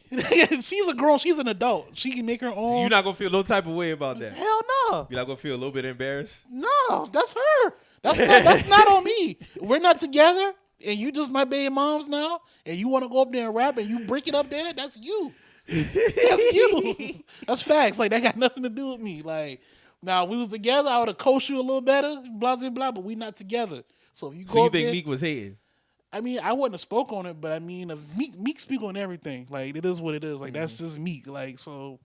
She's a girl. She's an adult. She can make her own. You're not gonna feel no type of way about that. Hell no. You're not gonna feel a little bit embarrassed. No, that's her. That's not on me. We're not together, and you just my baby moms now, and you want to go up there and rap, and you break it up there. That's you. That's you. That's facts. Like that got nothing to do with me. Like now, if we was together, I would have coached you a little better. Blah blah blah. But we not together. So if you go So you up think there, Meek was hating? I mean, I wouldn't have spoke on it, but I mean, if Meek speak on everything. Like it is what it is. Like that's just Meek. Like so.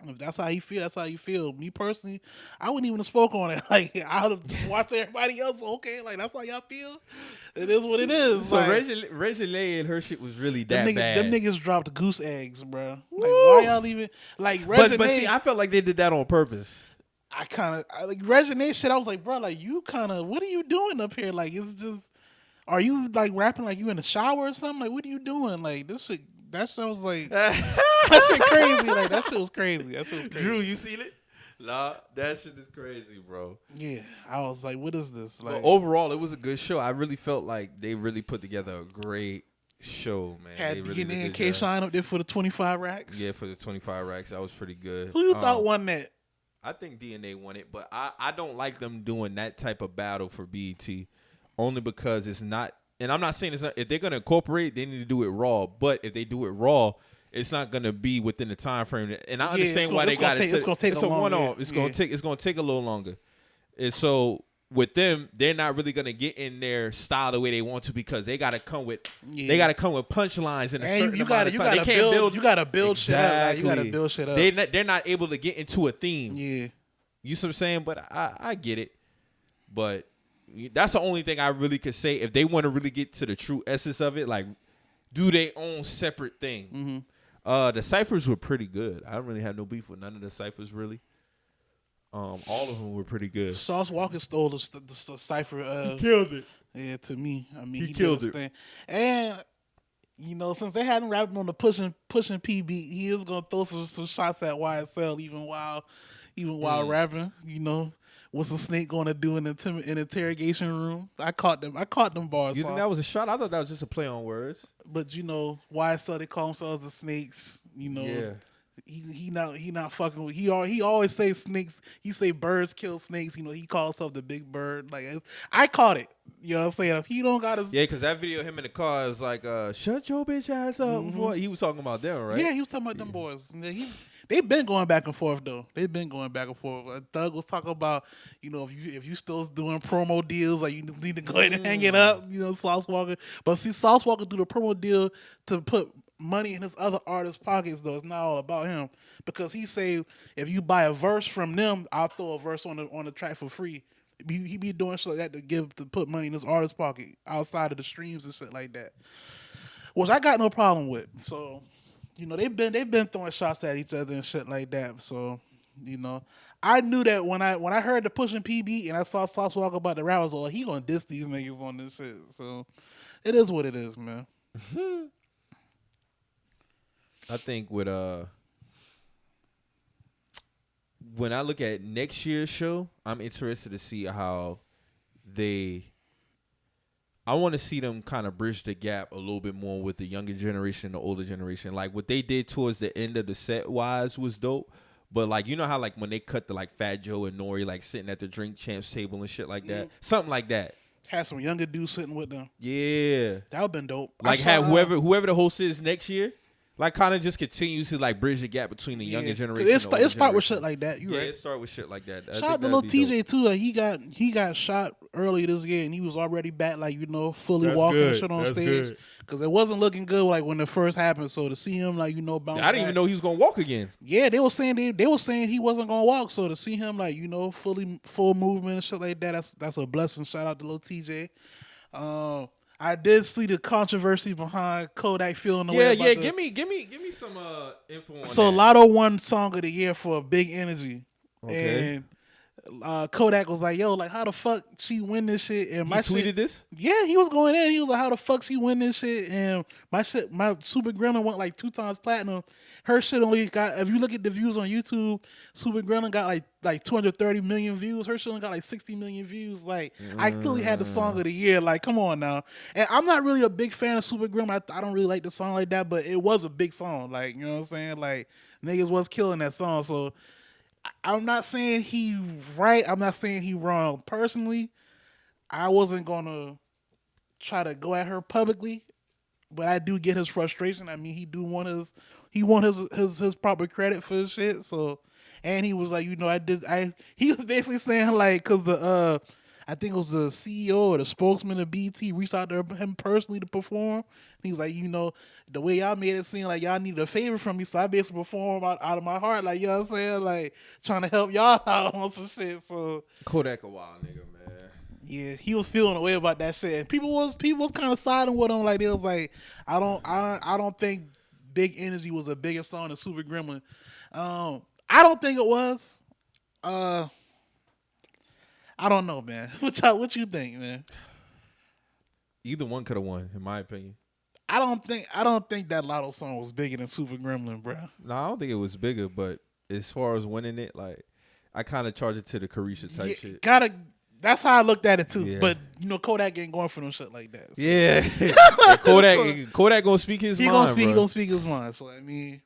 If that's how he feel, that's how you feel. Me personally, I wouldn't even have spoke on it. Like I would have watched everybody else. Okay, like that's how y'all feel. It is what it is. So like, Reggie and her shit was really that bad. Them niggas dropped goose eggs, bro. Like why y'all even like Reggie? But see, I felt like they did that on purpose. I like Reggie shit. I was like, bro, like you kind of, what are you doing up here? Like it's just, are you like rapping like you in the shower or something? Like what are you doing? Like this shit. That shit was like that shit crazy. Like that shit was crazy. That shit was crazy. Drew, you seen it? Nah, that shit is crazy, bro. Yeah, I was like, what is this? Like but overall, it was a good show. I really felt like they really put together a great show, man. had they really DNA and did K good job. Shine up there for the 25 racks. Yeah, for the 25 racks, that was pretty good. Who you thought won that? I think DNA won it, but I don't like them doing that type of battle for BET, only because it's not. And I'm not saying it's not. If they're gonna incorporate, they need to do it raw. But if they do it raw, it's not gonna be within the time frame. And I understand why they got it. It's gonna take it's a one off. yeah. It's gonna take a little longer. And so with them, they're not really gonna get in their style the way they want to because they gotta come with punchlines in a certain amount of time. They can't build. You gotta build shit up. Like, you gotta Exactly. build shit up. They're not able to get into a theme. Yeah. You see what I'm saying? But I get it. But that's the only thing I really could say. If they want to really get to the true essence of it, like do their own separate thing. Mm-hmm. The ciphers were pretty good. I don't really have no beef with none of the ciphers really. All of them were pretty good. Sauce Walker stole the cipher. He killed it. Yeah, to me. I mean, He killed it. Thing. And you know, since they hadn't rapped on the pushing PB, he is gonna throw some shots at YSL even while rapping. You know. What's a snake going to do in an interrogation room? I caught them bars. You think that was a shot? I thought that was just a play on words. But you know, YSL they call themselves the snakes. You know, Yeah. he not fucking with. He always say snakes. He say birds kill snakes. You know, he calls himself the big bird. Like I caught it. You know what I'm saying? If he don't got his Yeah, because that video of him in the car is like, shut your bitch ass up. Boy. He was talking about them, right? Yeah, he was talking about them boys. They've been going back and forth though. They've been going back and forth. Thug was talking about, you know, if you still doing promo deals, like you need to go ahead and hang it up. You know, Sauce Walker. But see, Sauce Walker do the promo deal to put money in his other artists' pockets though. It's not all about him because he say if you buy a verse from them, I'll throw a verse on the track for free. He be doing shit like that to put money in his artist's pocket outside of the streams and shit like that, which I got no problem with. So. You know, they've been throwing shots at each other and shit like that. So, you know, I knew that when I heard the pushing PB and I saw Sauce Walker about the rap, I was like, he gonna diss these niggas on this shit. So, it is what it is, man. I think with when I look at next year's show, I'm interested to see how I want to see them kind of bridge the gap a little bit more with the younger generation and the older generation. Like what they did towards the end of the set wise was dope. But like, you know how like when they cut the like Fat Joe and Nori like sitting at the drink champs table and shit like that? Something like that. Had some younger dudes sitting with them. Yeah. That would've been dope. Like have whoever the host is next year, like kind of just continues to like bridge the gap between the younger generation. It start with shit like that. You right? Yeah, it start with shit like that. Shout out to Lil TJ too. Like he got shot earlier this year and he was already back, like you know, fully walking and shit on stage. Because it wasn't looking good like when it first happened. So to see him like you know bounce I didn't even know he was gonna walk again. Yeah, they were saying he wasn't gonna walk. So to see him like you know full movement and shit like that, that's a blessing. Shout out to Lil TJ. I did see the controversy behind Kodak feeling the way. Yeah. Give me some info on so that. Latto won Song of the Year for Big Energy, Okay. and Kodak was like, "Yo, like how the fuck she win this shit?" And He my tweeted shit, this? yeah, he was going in. He was like, "How the fuck she win this shit?" And my shit, my Super Gremlin went like 2 times platinum. Her shit only got, if you look at the views on YouTube, Super Gremlin got like 230 million views. Her shit only got like 60 million views. Like I clearly had the song of the year. Like come on now. And I'm not really a big fan of Super Gremlin. I don't really like the song like that, but it was a big song. Like you know what I'm saying? Like niggas was killing that song. So I'm not saying he right. I'm not saying he wrong. Personally, I wasn't gonna try to go at her publicly, but I do get his frustration. I mean, he want his proper credit for his shit. So, and he was like, you know, he was basically saying like, cause I think it was the CEO or the spokesman of BT reached out to him personally to perform. And he was like, you know, the way y'all made it seem like y'all needed a favor from me, so I basically performed out of my heart, like you know what I'm saying, like trying to help y'all out on some shit. So Kodak a wild nigga, man. yeah, he was feeling a way about that shit. And people was kind of siding with him. Like they was like, I don't think Big Energy was a bigger song than Super Gremlin. I don't think it was. I don't know, man. What you think, man? Either one could have won, in my opinion. I don't think that Latto song was bigger than Super Gremlin, bro. No, I don't think it was bigger, but as far as winning it, like I kind of charge it to the Carisha type shit. That's how I looked at it too. Yeah. But you know, Kodak ain't going for no shit like that. So. Yeah, Kodak gonna speak his mind. He gonna speak his mind. So I mean,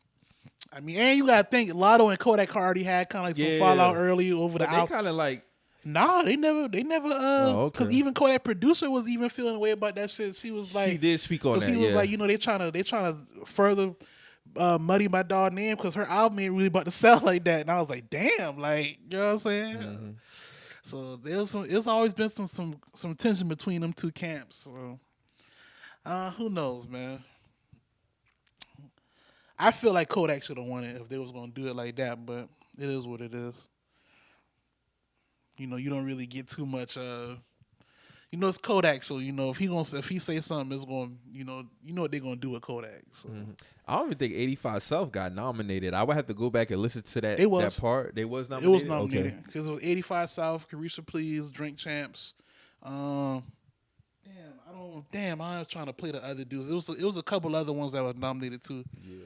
and you gotta think Latto and Kodak already had kind of like some fallout early over the album. They kind of like. Nah, they never. Because okay. even Kodak producer was even feeling a way about that shit. She was like, he did speak on that. He was like, you know, they trying to further muddy my dog name because her album ain't really about to sell like that. And I was like, damn, like you know what I'm saying. Mm-hmm. So there's always been some tension between them two camps. So who knows, man. I feel like Kodak should have won it if they was gonna do it like that, but it is what it is. You know, you don't really get too much. You know, it's Kodak, so you know if he say something, it's going. You know what they're gonna do with Kodak. So. Mm-hmm. I don't even think 85 South got nominated. I would have to go back and listen to that. That part. They was nominated. It was nominated because it was 85 South, Carisha Please, Drink Champs. I was trying to play the other dudes. It was a couple other ones that were nominated too. Yeah.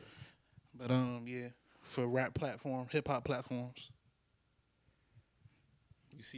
But for rap platform, hip hop platforms.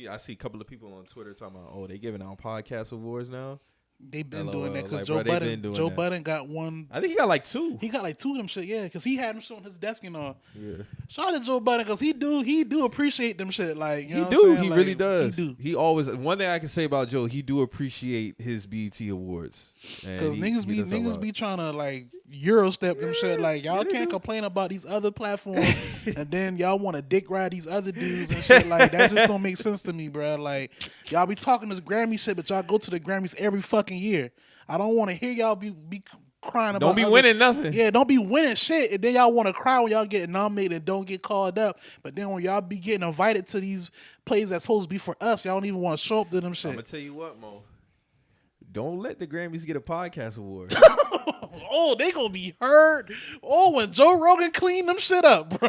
I see a couple of people on Twitter talking about, oh, they giving out podcast awards now. They've been doing that because like, Joe Budden got one. I think he got like 2. He got like 2 of them shit, yeah, because he had them shit on his desk and all. Yeah. Shout out to Joe Budden because he do appreciate them shit. Like you know he what I'm do, he like, really does. He do. He always. One thing I can say about Joe, he do appreciate his BET awards. Because niggas be trying to like Eurostep them shit. Like y'all can't complain about these other platforms and then y'all want to dick ride these other dudes and shit. Like that just don't make sense to me, bro. Like y'all be talking this Grammy shit, but y'all go to the Grammys every fucking year. I don't want to hear y'all be crying about. Don't be winning nothing. Yeah, don't be winning shit, and then y'all want to cry when y'all get nominated and don't get called up. But then when y'all be getting invited to these plays that's supposed to be for us, y'all don't even want to show up to them shit. I'm gonna tell you what, Mo. Don't let the Grammys get a podcast award. Oh, they gonna be hurt. Oh, when Joe Rogan clean them shit up, bro.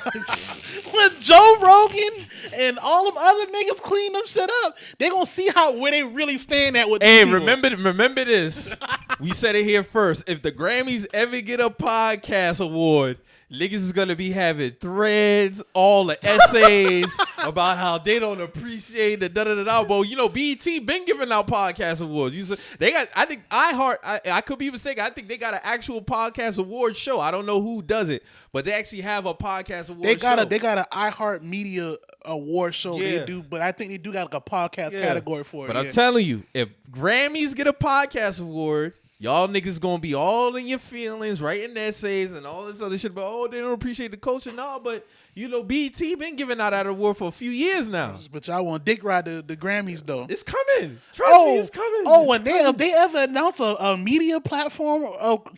When Joe Rogan and all them other niggas clean them shit up, they gonna see where they really stand at with Hey, these people. remember this. We said it here first. If the Grammys ever get a podcast award, niggas is gonna be having threads, all the essays about how they don't appreciate the da-da-da-da. Well, you know, BET been giving out podcast awards. They got, I think I could be mistaken. I think they got an actual podcast award show. I don't know who does it, but they actually have a podcast award show. They got an iHeart Media award show. Yeah. They do, but I think they do got like a podcast category for it. But I'm telling you, if Grammys get a podcast award, y'all niggas gonna be all in your feelings, writing essays and all this other shit. But they don't appreciate the culture. No, but you know, BET been giving out that award for a few years now. But y'all want dick ride the Grammys though. It's coming. Trust me, it's coming. Oh, when they ever announce a media platform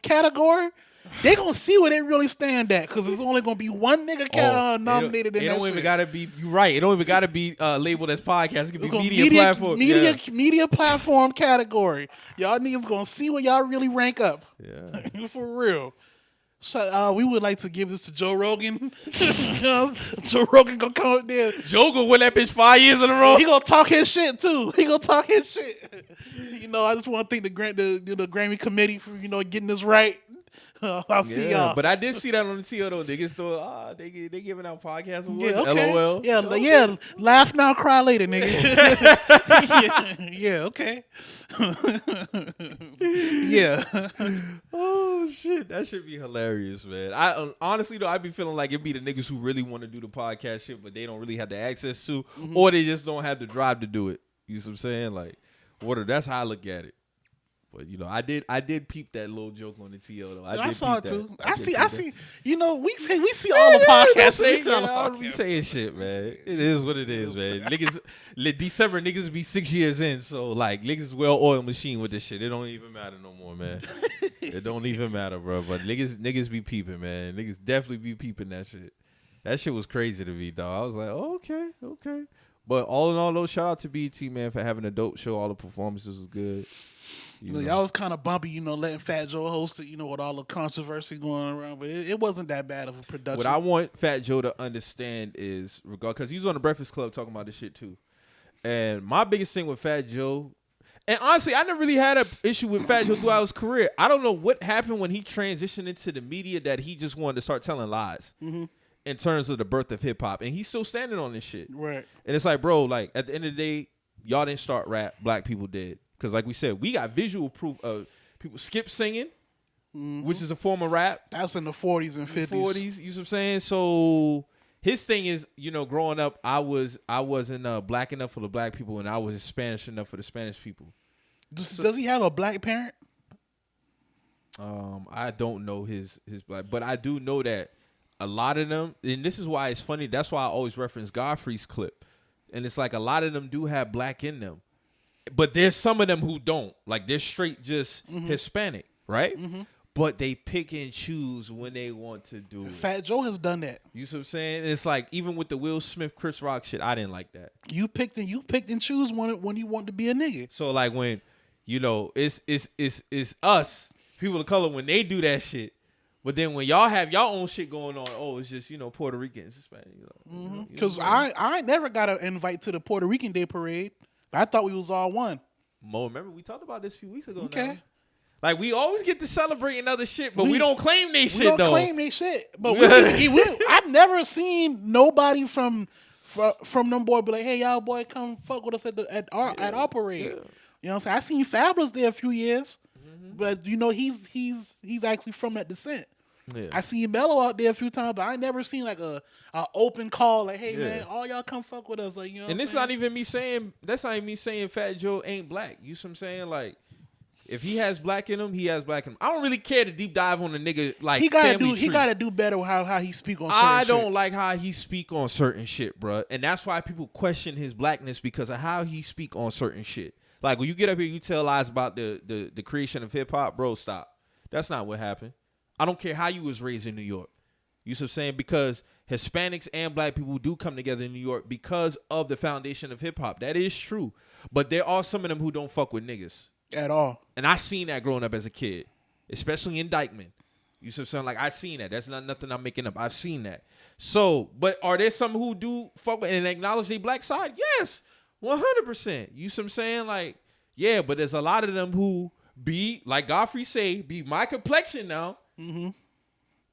category, they gonna see where they really stand at because it's only gonna be one nigga nominated in that shit. It don't even gotta be. You're right. It don't even gotta be labeled as podcast. It could be media platform. Media platform category. Y'all niggas gonna see where y'all really rank up. Yeah, for real. So we would like to give this to Joe Rogan. Joe Rogan gonna come up there. Joe gonna win that bitch 5 years in a row. He gonna talk his shit too. He gonna talk his shit. I just want to thank the Grammy committee for getting this right. I'll see y'all. But I did see that on the TL though. Niggas still they giving out podcast awards. Yeah, okay. LOL. Yeah. Laugh now, cry later, nigga. yeah, okay. Yeah. Oh shit, that should be hilarious, man. I honestly though, I be feeling like it be the niggas who really want to do the podcast shit, but they don't really have the access to, or they just don't have the drive to do it. You know what I'm saying? Like, that's how I look at it. But I did peep that little joke on the TL though. I saw it too. I see. We see all the podcasts. We saying shit, man. It is what it is, man. Niggas, December niggas be 6 years in, so like niggas well-oiled machine with this shit. It don't even matter no more, man. It don't even matter, bro. But niggas be peeping, man. Niggas definitely be peeping that shit. That shit was crazy to me, dog. I was like, oh, okay. But all in all, though, shout out to BET, man, for having a dope show. All the performances was good. Y'all was kind of bumpy, letting Fat Joe host it, with all the controversy going around. But it wasn't that bad of a production. What I want Fat Joe to understand is, because he was on the Breakfast Club talking about this shit too. And my biggest thing with Fat Joe, and honestly, I never really had an issue with Fat Joe throughout his career. I don't know what happened when he transitioned into the media that he just wanted to start telling lies. Mm-hmm. In terms of the birth of hip hop, and he's still standing on this shit. Right. And it's like, bro, like at the end of the day, y'all didn't start rap. Black people did. Because like we said, we got visual proof of people skip singing, which is a form of rap. That's in the 40s and 50s. 40s, you know what I'm saying? So his thing is, growing up, I wasn't black enough for the black people, and I wasn't Spanish enough for the Spanish people. Does he have a black parent? I don't know his black, but I do know that a lot of them, and this is why it's funny, that's why I always reference Godfrey's clip. And it's like a lot of them do have black in them. But there's some of them who don't. Like they're straight just Hispanic, right? Mm-hmm. But they pick and choose when they want to do it. Fat Joe has done that. You see what I'm saying? It's like even with the Will Smith, Chris Rock shit, I didn't like that. You picked and choose when you want to be a nigga. So like when, it's us, people of color, when they do that shit. But then when y'all have y'all own shit going on, it's just, Puerto Ricans, Hispanic. Because I never got an invite to the Puerto Rican Day Parade. I thought we was all one. Mo, remember we talked about this a few weeks ago. Okay. Now. Like we always get to celebrating other shit, but we don't claim they shit though. We don't claim they shit. But I've never seen nobody from them boy be like, hey, y'all boy, come fuck with us at our parade. Yeah. You know what I'm saying? I seen Fabulous there a few years. But he's actually from that descent. Yeah. I seen Mello out there a few times, but I never seen like a open call like, hey man, all y'all come fuck with us, like And it's not even me saying Fat Joe ain't black. You see what I'm saying? Like, if he has black in him, he has black in him. I don't really care to deep dive on the nigga like he gotta do better with how he speak on. I don't like how he speak on certain shit, bro, and that's why people question his blackness because of how he speak on certain shit. Like when you get up here, you tell lies about the creation of hip hop, bro. Stop. That's not what happened. I don't care how you was raised in New York. You see what I'm saying? Because Hispanics and black people do come together in New York because of the foundation of hip hop. That is true. But there are some of them who don't fuck with niggas. At all. And I seen that growing up as a kid. Especially in Dykeman. You see what I'm saying? Like I seen that. That's not nothing I'm making up. I've seen that. So, but are there some who do fuck with and acknowledge their black side? Yes. 100%. You see what I'm saying? Like, yeah, but there's a lot of them who be, like Godfrey say, be my complexion now. Mm-hmm.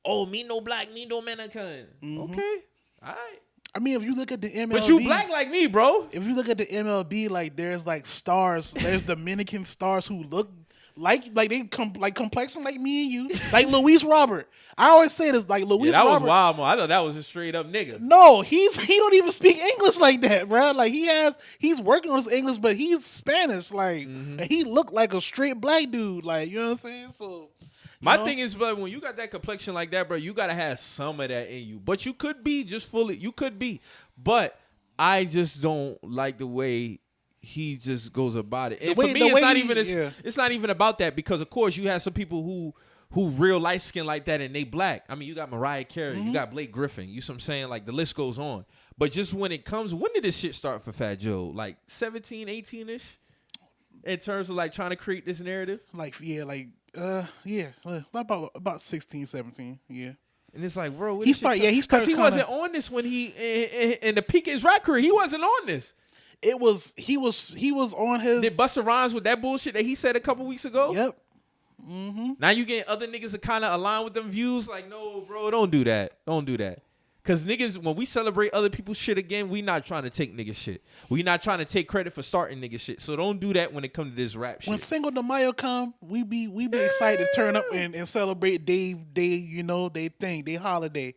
Oh, me no black, me no Dominican. Mm-hmm. Okay, all right. I mean, if you look at the MLB, but you black like me, bro. If you look at the MLB, like there's like stars, there's Dominican stars who look like they like complexion like me and you, like Luis Robert. I always say this, like Luis. That Robert, was wild, man. I thought that was a straight up nigga. No, he don't even speak English like that, bro. Like he's working on his English, but he's Spanish, like, and he looked like a straight black dude, like, you know what I'm saying? So. My thing is, but when you got that complexion like that, bro, you gotta have some of that in you. But you could be just fully. You could be, but I just don't like the way he just goes about it. And for me, it's not even about that because, of course, you have some people who real light skin like that and they black. I mean, you got Mariah Carey, you got Blake Griffin. You see what I'm saying? Like the list goes on. But just when it comes, when did this shit start for Fat Joe? Like 17, 18-ish? In terms of like trying to create this narrative? Like, yeah, like Yeah, about 16, 17. Yeah. And it's like, bro, He started because he kinda- wasn't on this when he in the peak of his rap career. He wasn't on this. He was on his. Did Busta Rhymes with that bullshit that he said a couple weeks ago? Yep. Now you getting other niggas to kind of align with them views. Like, no, bro, don't do that. Don't do that. Because niggas, when we celebrate other people's shit again, we not trying to take nigga shit. We not trying to take credit for starting nigga shit. So don't do that when it comes to this rap When shit. Cinco de Mayo come, we be excited to turn up and celebrate they thing, they holiday.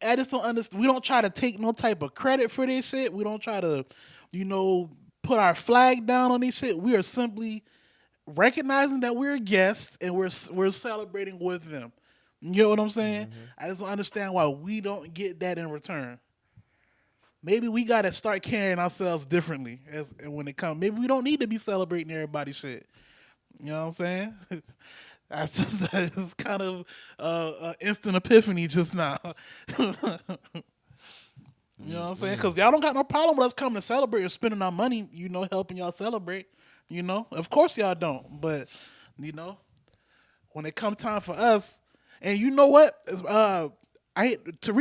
I just don't understand. We don't try to take no type of credit for this shit. We don't try to, put our flag down on this shit. We are simply recognizing that we're guests and we're celebrating with them. You know what I'm saying? I just don't understand why we don't get that in return. Maybe we got to start carrying ourselves differently when it comes. Maybe we don't need to be celebrating everybody's shit. You know what I'm saying? That's kind of an instant epiphany just now. You know what I'm saying? Because y'all don't got no problem with us coming to celebrate or spending our money, helping y'all celebrate. Of course y'all don't. But, when it comes time for us, and you know what? Tariq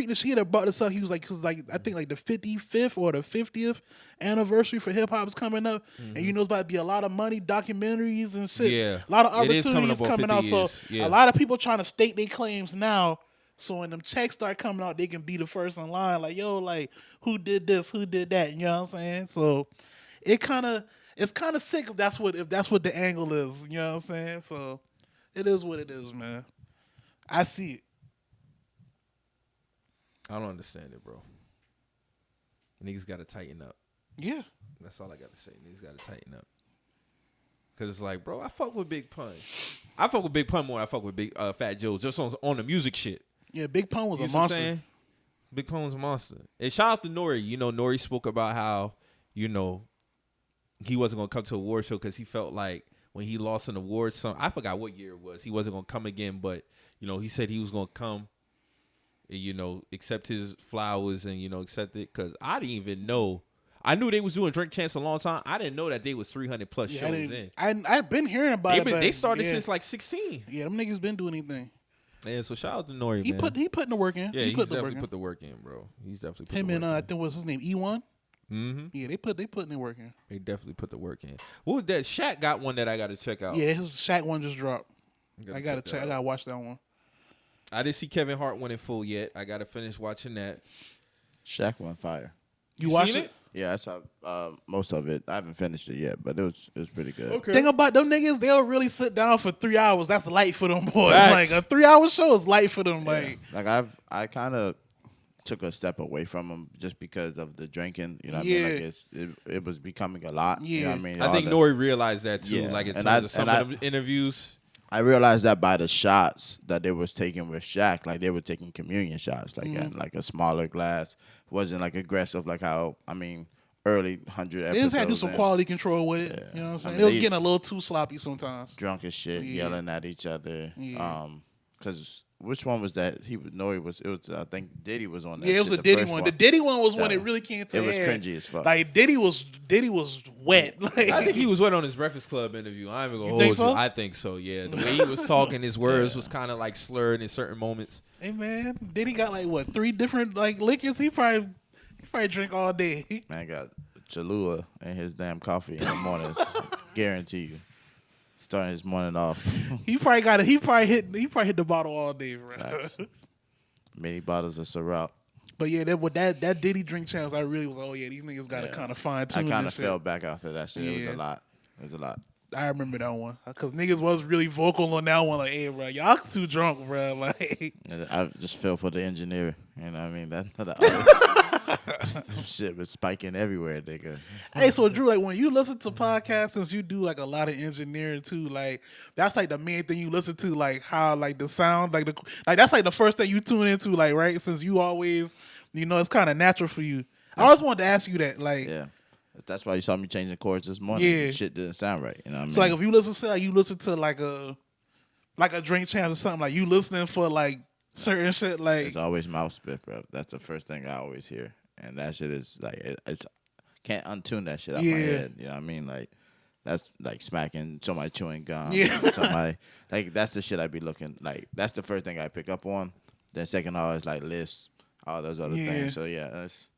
Nasheed brought this up. He was like, I think like the 55th or the 50th anniversary for hip hop is coming up, and it's about to be a lot of money, documentaries and shit. Yeah, a lot of it is coming opportunities up on coming out. 50 So years. Yeah. a lot of people trying to stake their claims now. So when them checks start coming out, they can be the first in line. Like, yo, like who did this, who did that? You know what I'm saying? So it's kind of sick if that's what the angle is. You know what I'm saying? So it is what it is, man. I see it. I don't understand it, bro. Niggas got to tighten up. Yeah. That's all I got to say. Niggas got to tighten up. Because it's like, bro, I fuck with Big Pun. I fuck with Big Pun more than I fuck with Big Fat Joe, just on the music shit. Yeah, Big Pun was You a see what I'm monster. saying? Big Pun was a monster. And shout out to Nori. Nori spoke about how, he wasn't going to come to a award show because he felt like when he lost an award, I forgot what year it was, he wasn't going to come again, but, he said he was going to come and, accept his flowers and, accept it. Because I didn't even know. I knew they was doing Drink Champs a long time. I didn't know that they was 300 plus shows in. I've been hearing about it. They started since like 16. Yeah, them niggas been doing anything. Yeah, so shout out to Nori, He man. He putting the work in. Yeah, he he's the work definitely in. put the work in, bro. He's definitely put Him the work and in. I think what's his name, E1. Mm-hmm. Yeah, they putting the work in. They definitely put the work in. What was that? Shaq got one that I got to check out. Yeah, his Shaq one just dropped. I gotta check. that I out. gotta watch that one. I didn't see Kevin Hart one in full yet. I got to finish watching that. Shaq went fire. You watched seen it? Yeah, I saw most of it. I haven't finished it yet, but it was pretty good. Okay. Thing about them niggas, they'll really sit down for 3 hours. That's light for them boys. Facts. Like a 3-hour show is light for them. Like I kind of took a step away from them just because of the drinking. You know what I mean? Like it was becoming a lot. You know what I mean? I think Nori realized that too. Yeah. Like in And terms of some of them interviews. I realized that by the shots that they was taking with Shaq, like they were taking communion shots, like in like a smaller glass. It wasn't like aggressive, like how early 100 episodes. they just had to do some in, quality control with it. Yeah. You know what I'm saying? I mean, it was they- getting a little too sloppy sometimes. drunk as shit, Yeah. yelling at each other. Yeah. Because which one was that? It was I think Diddy was on that. Yeah, it was shit, a the Diddy first one. The Diddy one was when it really came to It was head. cringy as fuck. Like Diddy was wet. Like, I think he was wet on his Breakfast Club interview. I ain't even gonna You think hold you. so? I think so. Yeah, the way he was talking, his words was kind of like slurred in certain moments. hey man, Diddy got like what 3 different like liquors. He probably drink all day. Man got Cholula in his damn coffee in the mornings. Guarantee you. Starting his morning off. He probably hit the bottle all day, bro. Facts. Many bottles of Ciroc. But yeah, with that Diddy drink challenge, I really was like, oh yeah, these niggas got to kind of fine I tune kind of this shit. fell back after that shit. It was Yeah. a lot. It was a lot. I remember that one because niggas was really vocal on that one. Like, hey, bro, y'all too drunk, bro. Like, And I just fell for the engineer. You know what I mean? Shit was spiking everywhere, nigga. hey, so Drew, like when you listen to podcasts, since you do like a lot of engineering too, like that's like the main thing you listen to, like how like the sound, like that's like the first thing you tune into, like right? Since you always, it's kind of natural for you. I always wanted to ask you that, like. Yeah. That's why you saw me changing chords this morning. Yeah. Shit didn't sound right. You know what I mean? So like if you listen to like a drink champ or something, like you listening for like certain shit, like it's always mouth spit, bro. That's the first thing I always hear. And that shit is like, it's can't untune that shit out my Yeah. head. You know what I mean? Like, That's like smacking somebody chewing gum. Yeah. Somebody like that's the shit I be looking like. That's the first thing I pick up on. Then second all is like lists, all those other Yeah. things. So yeah, that's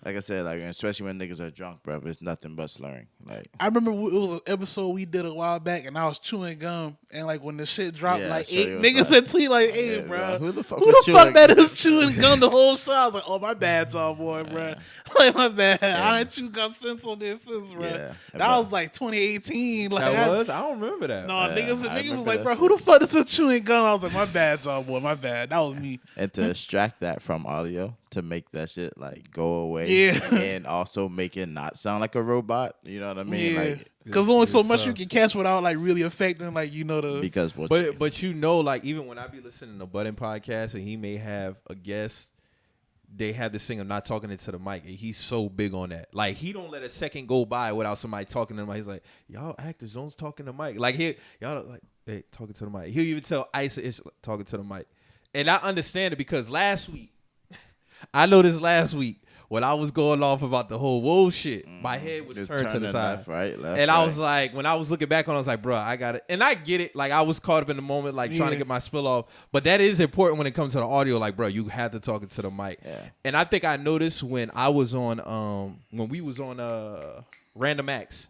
like I said, like especially when niggas are drunk, bro. It's nothing but slurring. Like I remember it was an episode we did a while back, and I was chewing gum, and like when the shit dropped, Yeah, like so 8 it was niggas like- had tweet like, "Hey, Yeah, bro, like, who the fuck who was the fuck chewing that gum?" is chewing gum the whole show?" I was like, "Oh, my bad, tall boy, bro. Like my bad. I ain't chewed gum since on this, bro. Yeah. That was like 2018. Like That was? I don't remember that. no, Yeah, niggas I was remember like, that bro, shit. who the fuck is this chewing gum? I was like, my bad, tall boy, my bad. That was me. and to extract that from audio to make that shit like go away. Yeah. And also make it not sound like a robot. You know what I mean? Yeah, Like because only so it's, much you can catch without like really affecting like the. because what But you know, like even when I be listening to Budden podcast and he may have a guest, they have this thing of not talking into the mic. And he's so big on that. Like he don't let a second go by without somebody talking to him. He's like, y'all actors don't talking to the mic. Like y'all like, hey, talking to the mic. He'll even tell Isa Ish talking to the mic. And I understand it because last week, I noticed last week when I was going off about the whole woe shit, my head was Just turned to the turning side. left, right, left, and I right. was like, when I was looking back on it, I was like, bro, I got it. And I get it. Like, I was caught up in the moment, like, trying to Yeah. get my spill off. But that is important when it comes to the audio. Like, bro, you have to talk into the mic. Yeah. And I think I noticed when I was on, when we was on Random Acts,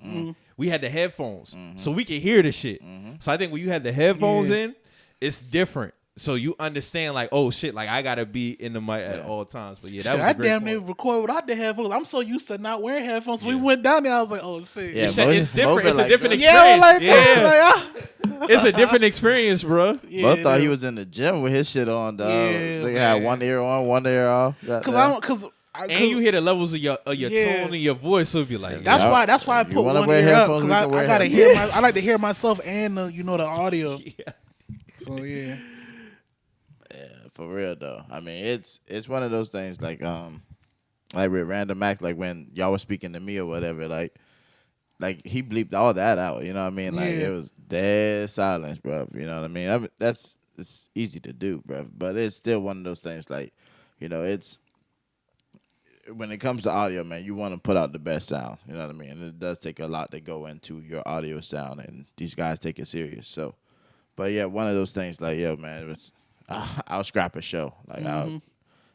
we had the headphones. So we could hear the shit. So I think when you had the headphones Yeah. in, it's different. So you understand, like, oh shit, like I gotta be in the mic at all times. But yeah, that Shit, was I a great damn near point. record without the headphones. I'm so used to not wearing headphones. We went down there. I was like, oh shit. Yeah, It's, Mo- it's different. Mo It's a like different that. experience. like yeah, like, it's a different experience, bro. Mo thought he was in the gym with his shit on, dog. Yeah, They had man. one ear on, one ear off. Cause And you hear the levels of your Yeah. tone and your voice, so it'd be like, That's Yeah. why I You put wanna one wear ear up headphones, because we can I wear gotta headphones. hear I like to hear myself and the audio. yeah. So yeah. Yeah, for real though. I mean, it's one of those things like with Random Act, like when y'all was speaking to me or whatever, like he bleeped all that out. You know what I mean? Like Yeah. it was dead silence, bro. You know what I mean? It's easy to do, bro. But it's still one of those things. Like, you know, it's when it comes to audio, man, you want to put out the best sound. You know what I mean? And it does take a lot to go into your audio sound, and these guys take it serious. So, but yeah, one of those things. Like, yo, man, it was, I'll scrap a show. Like,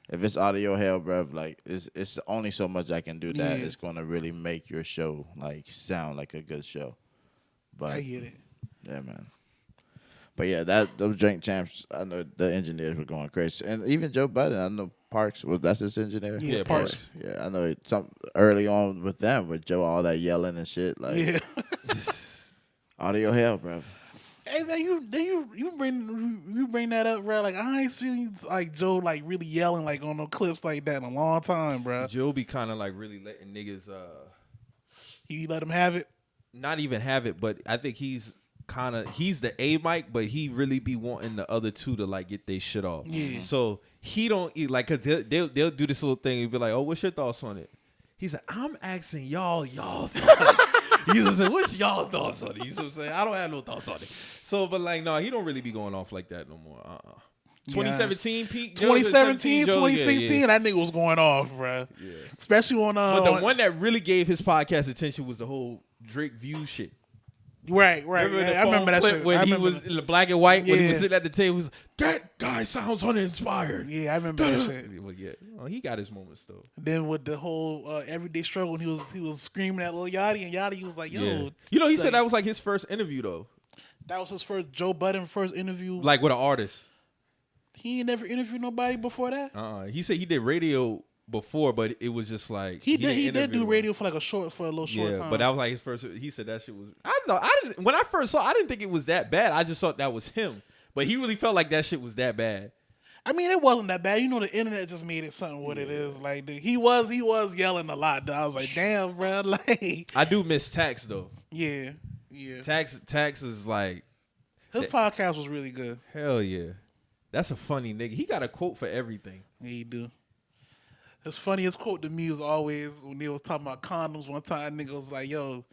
if it's audio hell, bro, like it's only so much I can do that Yeah. it's gonna really make your show like sound like a good show. But I get it. yeah, man. But yeah, those drink champs, I know the engineers were going crazy, and even Joe Budden, I know Parks that's his engineer. Yeah, Parks. Yeah, I know some early on with them with Joe, all that yelling and shit, like Yeah. audio hell, bro. Hey man, you bring that up, bro. Like I ain't seen like Joe like really yelling like on no clips like that in a long time, bro. Joe be kind of like really letting niggas He let him have it. not even have it, but I think he's the A mic, but he really be wanting the other two to like get their shit off. Yeah. So he don't eat like, cause they'll do this little thing and be like, oh, what's your thoughts on it? He's like, I'm asking y'all thoughts. He's gonna say, what's y'all thoughts on it? You know what I'm saying? I don't have no thoughts on it. So, but like, no, he don't really be going off like that no more. 2017, Pete. 2017, Joe, 2016, yeah. that nigga was going off, bro. Yeah. Especially on But the one that really gave his podcast attention was the whole Drake View shit. Right. Remember the I remember phone that clip shit. when I he remember was that. in the black and white when he was Yeah. sitting at the table. He was that guy sounds uninspired. Yeah, I remember that shit. Well, yeah, well, he got his moments though. Then with the whole everyday struggle, and he was screaming at Lil Yachty, and Yachty was like, "Yo, Yeah. You know, he said like- that was like his first interview though, that was his first Joe Budden first interview. like with an artist. He ain't never interviewed nobody before that. He said he did radio before, but it was just like He didn't did interview do them. radio for a little short Yeah, time. but that was like his first. He said that shit was. I didn't. When I first saw, I didn't think it was that bad. I just thought that was him. But he really felt like that shit was that bad. I mean, it wasn't that bad. You know, the internet just made it something what it is. Like he was yelling a lot. Though. I was like, damn, bro. Like, I do miss Tax though. yeah. Tax is like His podcast was really good. hell yeah. That's a funny nigga. He got a quote for everything. Yeah, he do. His funniest quote to me was always when they was talking about condoms. One time, nigga was like, "Yo,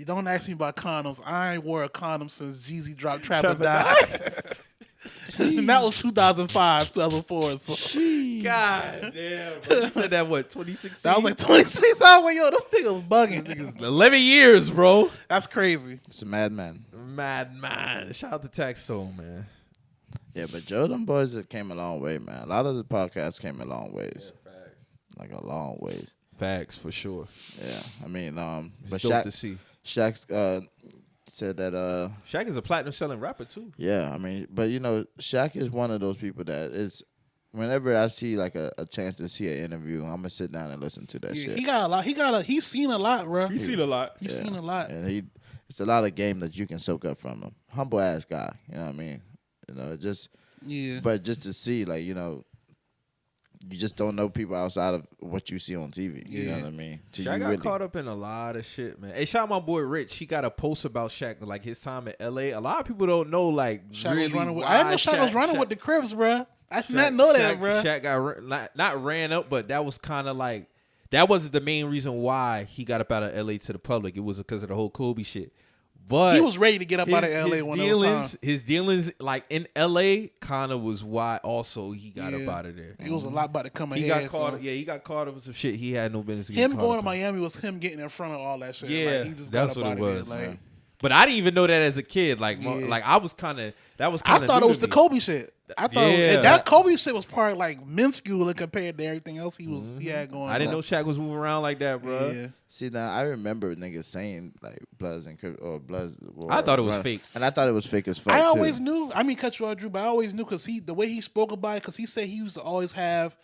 don't ask me about condoms. I ain't wore a condom since Jeezy dropped Trap or Die." And that was 2005, 2004. So God damn, bro. You said that what, 2016? that was like 26. I was like, yo, this nigga was bugging. 11 years, bro. That's crazy. It's a madman. Madman. Shout out to Tax Soul, man. Yeah, but Joe, them boys that came a long way, man. A lot of the podcasts came a long ways. Yeah, facts. Like a long ways. Facts, for sure. Yeah. I mean, but It's dope to see. Shaq said that Shaq is a platinum selling rapper too. yeah, I mean, but you know, Shaq is one of those people that is whenever I see like a chance to see an interview, I'm gonna sit down and listen to that Yeah, shit. he got a lot. He's seen a lot, bro. He's seen a lot. He's seen a lot. And it's a lot of game that you can soak up from him. Humble ass guy, you know what I mean? You know, Yeah. but just to see, like, you know, you just don't know people outside of what you see on TV. You know what I mean? Shaq got caught up in a lot of shit, man. Hey, shout out my boy Rich. He got a post about Shaq, like his time in LA. A lot of people don't know, like, Shaq really was running with, why I didn't know Shaq was running with the Crips, bro. I did not know that, bro. Shaq got not ran up, but that was kind of like, that wasn't the main reason why he got up out of LA to the public. It was because of the whole Kobe shit. But he was ready to get up out of LA when it was time. His dealings, like in LA, kind of was why also he got up out of there. It was a lot about to come ahead. He got caught. He got caught up with some shit he had no business. Him going to Miami was him getting in front of all that shit. Yeah, like, he just that's got what up it out of was. there, like, but I didn't even know that as a kid. Like, like I was kind of that was kind I of. thought it was the Kobe shit. I thought that Kobe shit was probably like minuscule compared to everything else he had going on. I didn't know Shaq was moving around like that, bro. Yeah. See, now I remember niggas saying like Bloods and Bloods. I thought it was fake, and I thought it was fake as fuck. I always knew. I mean, cut you off, Drew, but I always knew because the way he spoke about it, because he said he used to always have,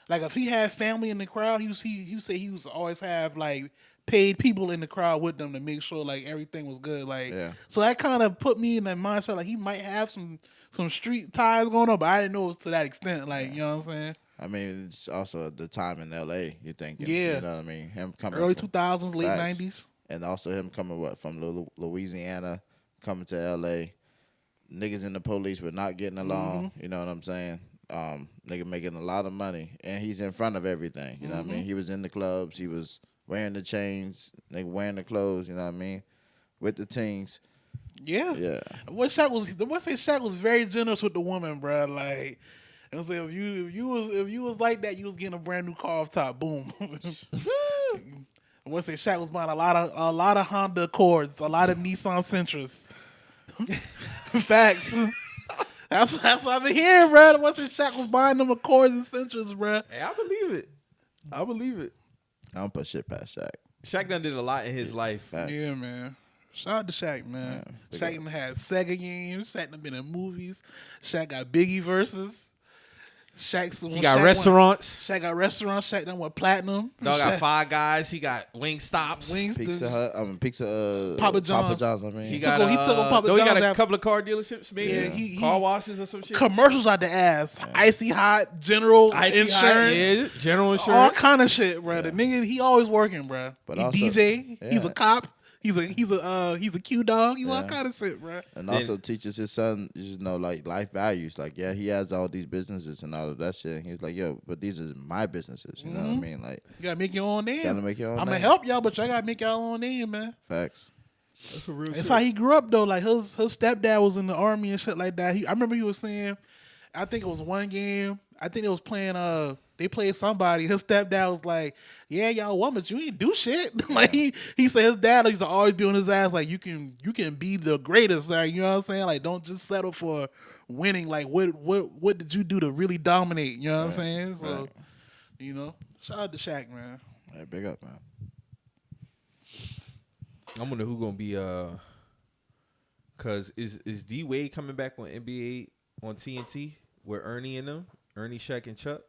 like, if he had family in the crowd, he said he used to always have like paid people in the crowd with them to make sure like everything was good. Like, so that kind of put me in that mindset like he might have some street ties going on, but I didn't know it was to that extent. Like, you know what I'm saying? I mean, it's also the time in L.A. You think, yeah, you know what I mean? Him coming early from 2000s, late facts. 90s, and also him coming from Louisiana, coming to L.A. Niggas in the police were not getting along. You know what I'm saying? Nigga making a lot of money, and he's in front of everything. You know what I mean? He was in the clubs. He was wearing the chains, nigga wearing the clothes. You know what I mean? With the teens. Yeah. I want to say Shaq was very generous with the woman, bro. Like, and say if you was like that, you was getting a brand new car off top. Boom. I want to say Shaq was buying a lot of Honda Accords, a lot of Nissan Sentras. Facts. That's what I've been hearing, bro. I want to say Shaq was buying them Accords and Sentras, bro. Hey, I believe it. I don't put shit past Shaq. Shaq done did a lot in his life. Facts. Yeah, man. Shout out to Shaq, man. Yeah, Shaq done had Sega games. Shaq done been in movies. Shaq got Biggie verses. He got restaurants. Shaq got restaurants. Shaq done went platinum. Dog got Five Guys. He got Wing Stops. Pizza Hut. Papa John's. I mean, He took on Papa John's. He got a John's couple of car dealerships, maybe. Yeah, car washes or some shit. Commercials out the ass. Icy Hot, General Insurance, General Insurance, all kind of shit, bro. The nigga, he always working, bro. But he also, DJ. He's a cop. He's a Q dog. He's all kind of shit, bro. And also teaches his son, you know, like life values. Like, yeah, he has all these businesses and all of that shit. And he's like, yo, but these are my businesses. You know what I mean? Like, you gotta make your own name. Gotta make your own I'm name. gonna help y'all, but y'all gotta make your own name, man. Facts. That's a real. That's how he grew up though. Like his stepdad was in the army and shit like that. I remember he was saying, I think it was one game. I think it was playing. They played somebody. His stepdad was like, "Yeah, y'all won, but you ain't do shit." Like he said, his dad used to always be on his ass. Like you can be the greatest. Like you know what I'm saying. Like don't just settle for winning. Like what did you do to really dominate? You know what I'm saying. So you know, shout out to Shaq, man. Hey, big up, man. I'm wondering who gonna be cause is D Wade coming back on NBA on TNT with Ernie and them? Ernie, Shaq, and Chuck?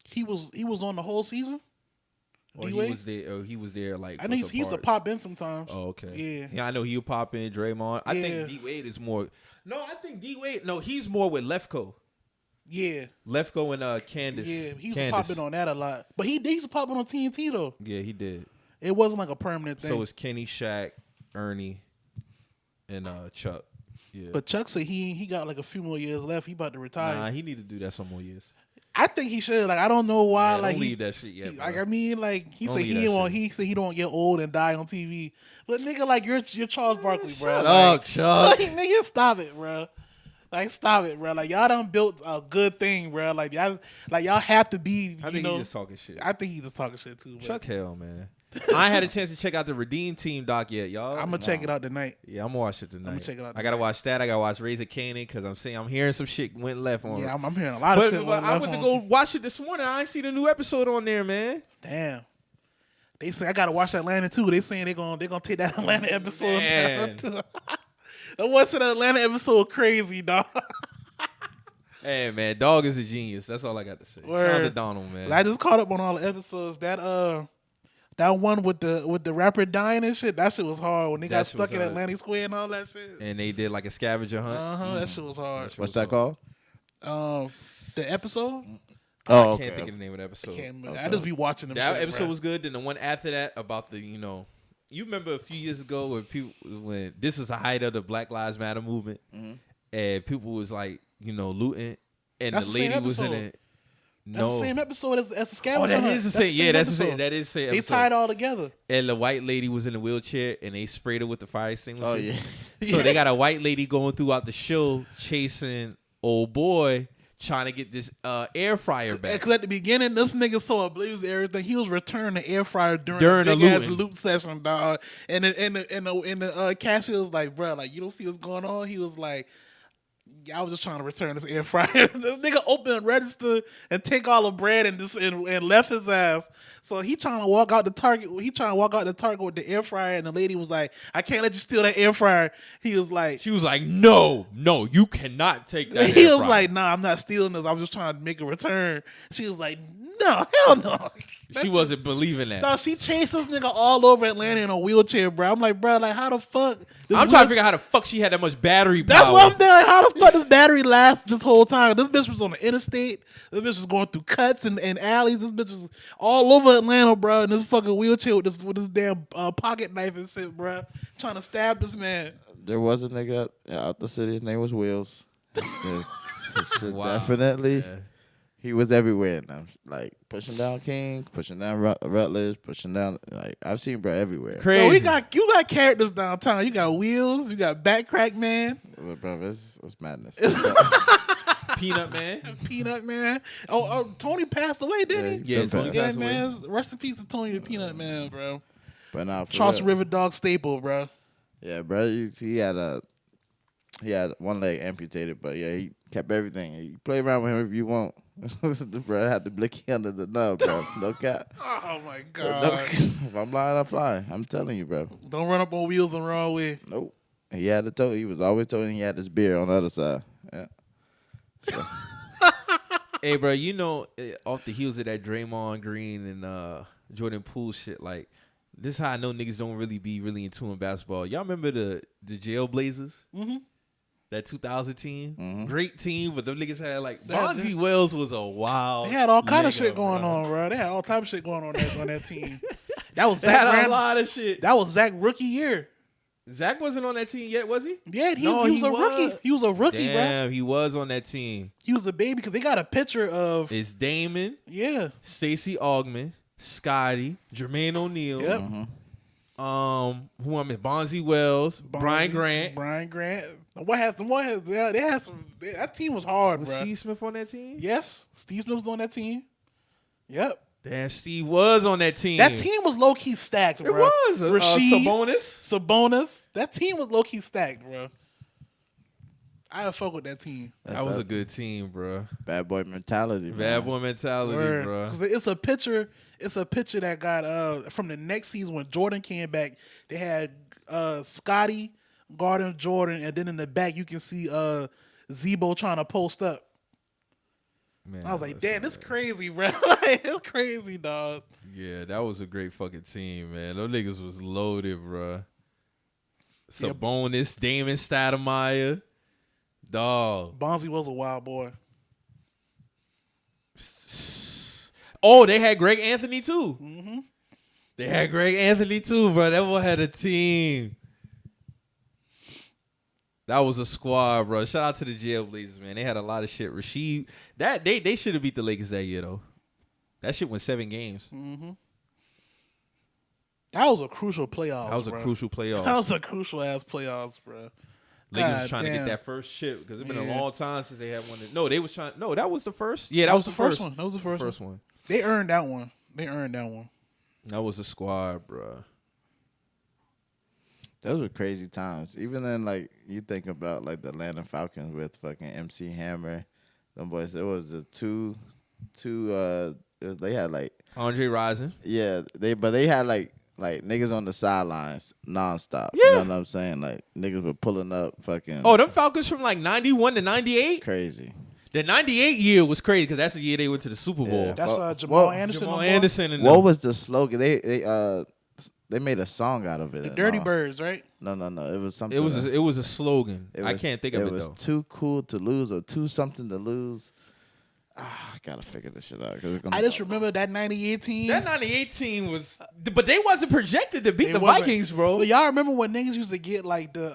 He was on the whole season? Or he was there like I know he used to pop in sometimes. Oh, okay. Yeah. Yeah, I know he'll pop in Draymond. I think D Wade is more he's more with Lefko. Yeah. Lefko and Candace. Yeah, he used to pop in on that a lot. But he used to pop in on TNT though. Yeah, he did. It wasn't like a permanent thing. So it's Kenny, Shaq, Ernie, and Chuck. Yeah. But Chuck said he got like a few more years left. He about to retire. Nah, he need to do that some more years. I think he should. Like I don't know why. Man, like don't leave that shit yet. Like I mean, like he Don't said leave he that want. shit. He said he don't want to get old and die on TV. But nigga, like you're Charles Barkley, bro. Shut up, Chuck. Like, nigga, stop it, bro. Like, stop it, bro. Like, y'all done built a good thing, bro. Like, y'all have to be. I think he's just talking shit. I think he's just talking shit too. Chuck Hell, man. I ain't had a chance to check out the Redeem Team doc yet, y'all. I'm gonna check it out tonight. Yeah, I'm gonna watch it tonight. I'm gonna check it out. I gotta watch that. I gotta watch Razor Canaan because I'm hearing some shit went left on. Yeah, I'm hearing a lot of shit. But I went to go watch it this morning. I ain't see the new episode on there, man. Damn. They say I gotta watch Atlanta too. They saying they gonna take that Atlanta episode down too. The what's in the Atlanta episode crazy, dog. Hey man, dog is a genius. That's all I got to say. Word. Shout out to Donald, man. I just caught up on all the episodes. That one with the rapper dying and shit. That shit was hard when they got stuck in Atlantic Square and all that shit. And they did like a scavenger hunt. That shit was hard. What's that called? The episode. Oh, I can't think of the name of the episode. I just be watching them. That shit, episode bro. was good. Then the one after that about the you remember a few years ago when this was the height of the Black Lives Matter movement, and people was like looting, and That's the the same lady was in episode. it. That's the same episode as the scavenger Oh, that hunt. is the same. Yeah, that's the same. episode. That is the same They episode. tied all together. And the white lady was in a wheelchair, and they sprayed her with the fire extinguisher. Oh yeah. So they got a white lady going throughout the show chasing old boy, trying to get this air fryer back. Because at the beginning, this nigga saw ablaze everything. He was returning the air fryer during the a big ass looting. loot session, dog. And the cashier was like, bro, like, you don't see what's going on? He was like, I was just trying to return this air fryer. This nigga opened the register and take all the bread and left his ass. So he trying to walk out the Target. He trying to walk out the Target with the air fryer, and the lady was like, "I can't let you steal that air fryer." He was like, She was like, no, you cannot take that. he air was fryer. like, "Nah, I'm not stealing this. I was just trying to make a return." She was like, "No, hell no." She wasn't believing that. No, she chased this nigga all over Atlanta in a wheelchair, bro. I'm like, bro, like, how the fuck? I'm trying to figure out how the fuck she had that much battery power. That's what I'm doing. Like, how the fuck this battery last this whole time? This bitch was on the interstate. This bitch was going through cuts and alleys. This bitch was all over Atlanta, bro, in this fucking wheelchair with this damn pocket knife and shit, bro. Trying to stab this man. There was a nigga out the city. His name was Wills. Wow. Definitely. Yeah. He was everywhere. And I'm like pushing down King, pushing down Rutledge, pushing down. Like I've seen bro everywhere. Crazy. Bro, you got characters downtown. You got Wheels. You got Backcrack Man. Bro, it's madness. Peanut Man. Peanut Man. Oh, Tony passed away, didn't he? Yeah, Tony Yeah, passed away. man. Rest in peace to Tony the Peanut Man, bro. But now, for Charleston real. River Dog staple, bro. Yeah, bro. He had one leg amputated, but yeah, he kept everything. You play around with him if you want. Bro, I had the blicky under the nub, bro. No cap. Oh my No, god. if I'm lying, I'm flying. I'm telling you, bro. Don't run up on Wheels the wrong way. Nope. And he had the toe. He was always toting. He had his beer on the other side. Yeah. Hey, bro, off the heels of that Draymond Green and Jordan Poole shit, like, this is how I know niggas don't really be really into in basketball. Y'all remember the Jailblazers? Mm-hmm. That 2000 team? Mhm. Great team, but them niggas had, like, They had- Bonzi Wells was a wild They had all kind of nigga, shit going bro. on, bro. They had all type of shit going on that team. That was They had Zach. a lot of shit. That was Zach rookie year. Zach wasn't on that team yet, was he? Yeah, he No, was he a was. rookie. He was a rookie, bro. Damn, he was on that team. He was a baby because they got a picture of It's Damon, yeah. Stacey Augman, Scotty, Jermaine O'Neal, Yep. who I'm in, Bonzi Wells, Brian Grant. Brian Grant. They had some. That team was hard, Was bro. Steve Smith on that team? Yes, Steve Smith was on that team. Yep. Damn, Steve was on that team. That team was low key stacked, It bro. was. Rasheed, Sabonis. Sabonis. That team was low key stacked, bro. I would fuck with that team. That was a good team, bro. Bad boy mentality. Bad man. boy mentality, bro. 'Cause it's a picture. It's a picture that got from the next season when Jordan came back. They had Scotty guarding Jordan, and then in the back you can see Zebo trying to post up. Man, I was like, listen, damn, this crazy, bro. Like, it's crazy, dog. Yeah, that was a great fucking team, man. Those niggas was loaded, bro. Sabonis, Damon Stoudemire, dog. Bonzi was a wild boy. Oh, they had Greg Anthony too. Mm-hmm. They had Greg Anthony too, bro. That boy had a team. That was a squad, bro. Shout out to the Jailblazers, man. They had a lot of shit. Rasheed, they should have beat the Lakers that year though. That shit went 7 games. Mm-hmm. That was a crucial playoffs. That was a bro. crucial playoff. That was a crucial ass playoffs, bro. Niggas was trying to get damn. that first chip because it's been Yeah. a long time since they had one. No, they was trying. No, that was the first. Yeah, that was the first one. That was the first one. They earned that one. That was a squad, bro. Those were crazy times. Even then, like you think about like the Atlanta Falcons with fucking MC Hammer, them boys. It was the two. They had like Andre Rison. yeah. They had like niggas on the sidelines nonstop. Yeah. You know what I'm saying? Like niggas were pulling up fucking. Oh, them Falcons from like 91 to 98. crazy. The 98 year was crazy because that's the year they went to the Super Bowl. Yeah. That's Jamal Well, Anderson. Jamal on Anderson and What them. was the slogan? They made a song out of it. the and Dirty all. Birds, right? No. It was something. It was a slogan. I can't think of it It was though. too cool to lose or too something to lose. I gotta figure this shit out. I just remember that 98 team. That 98 team was, but they wasn't projected to beat It the wasn't. Vikings, bro. But y'all remember when niggas used to get like the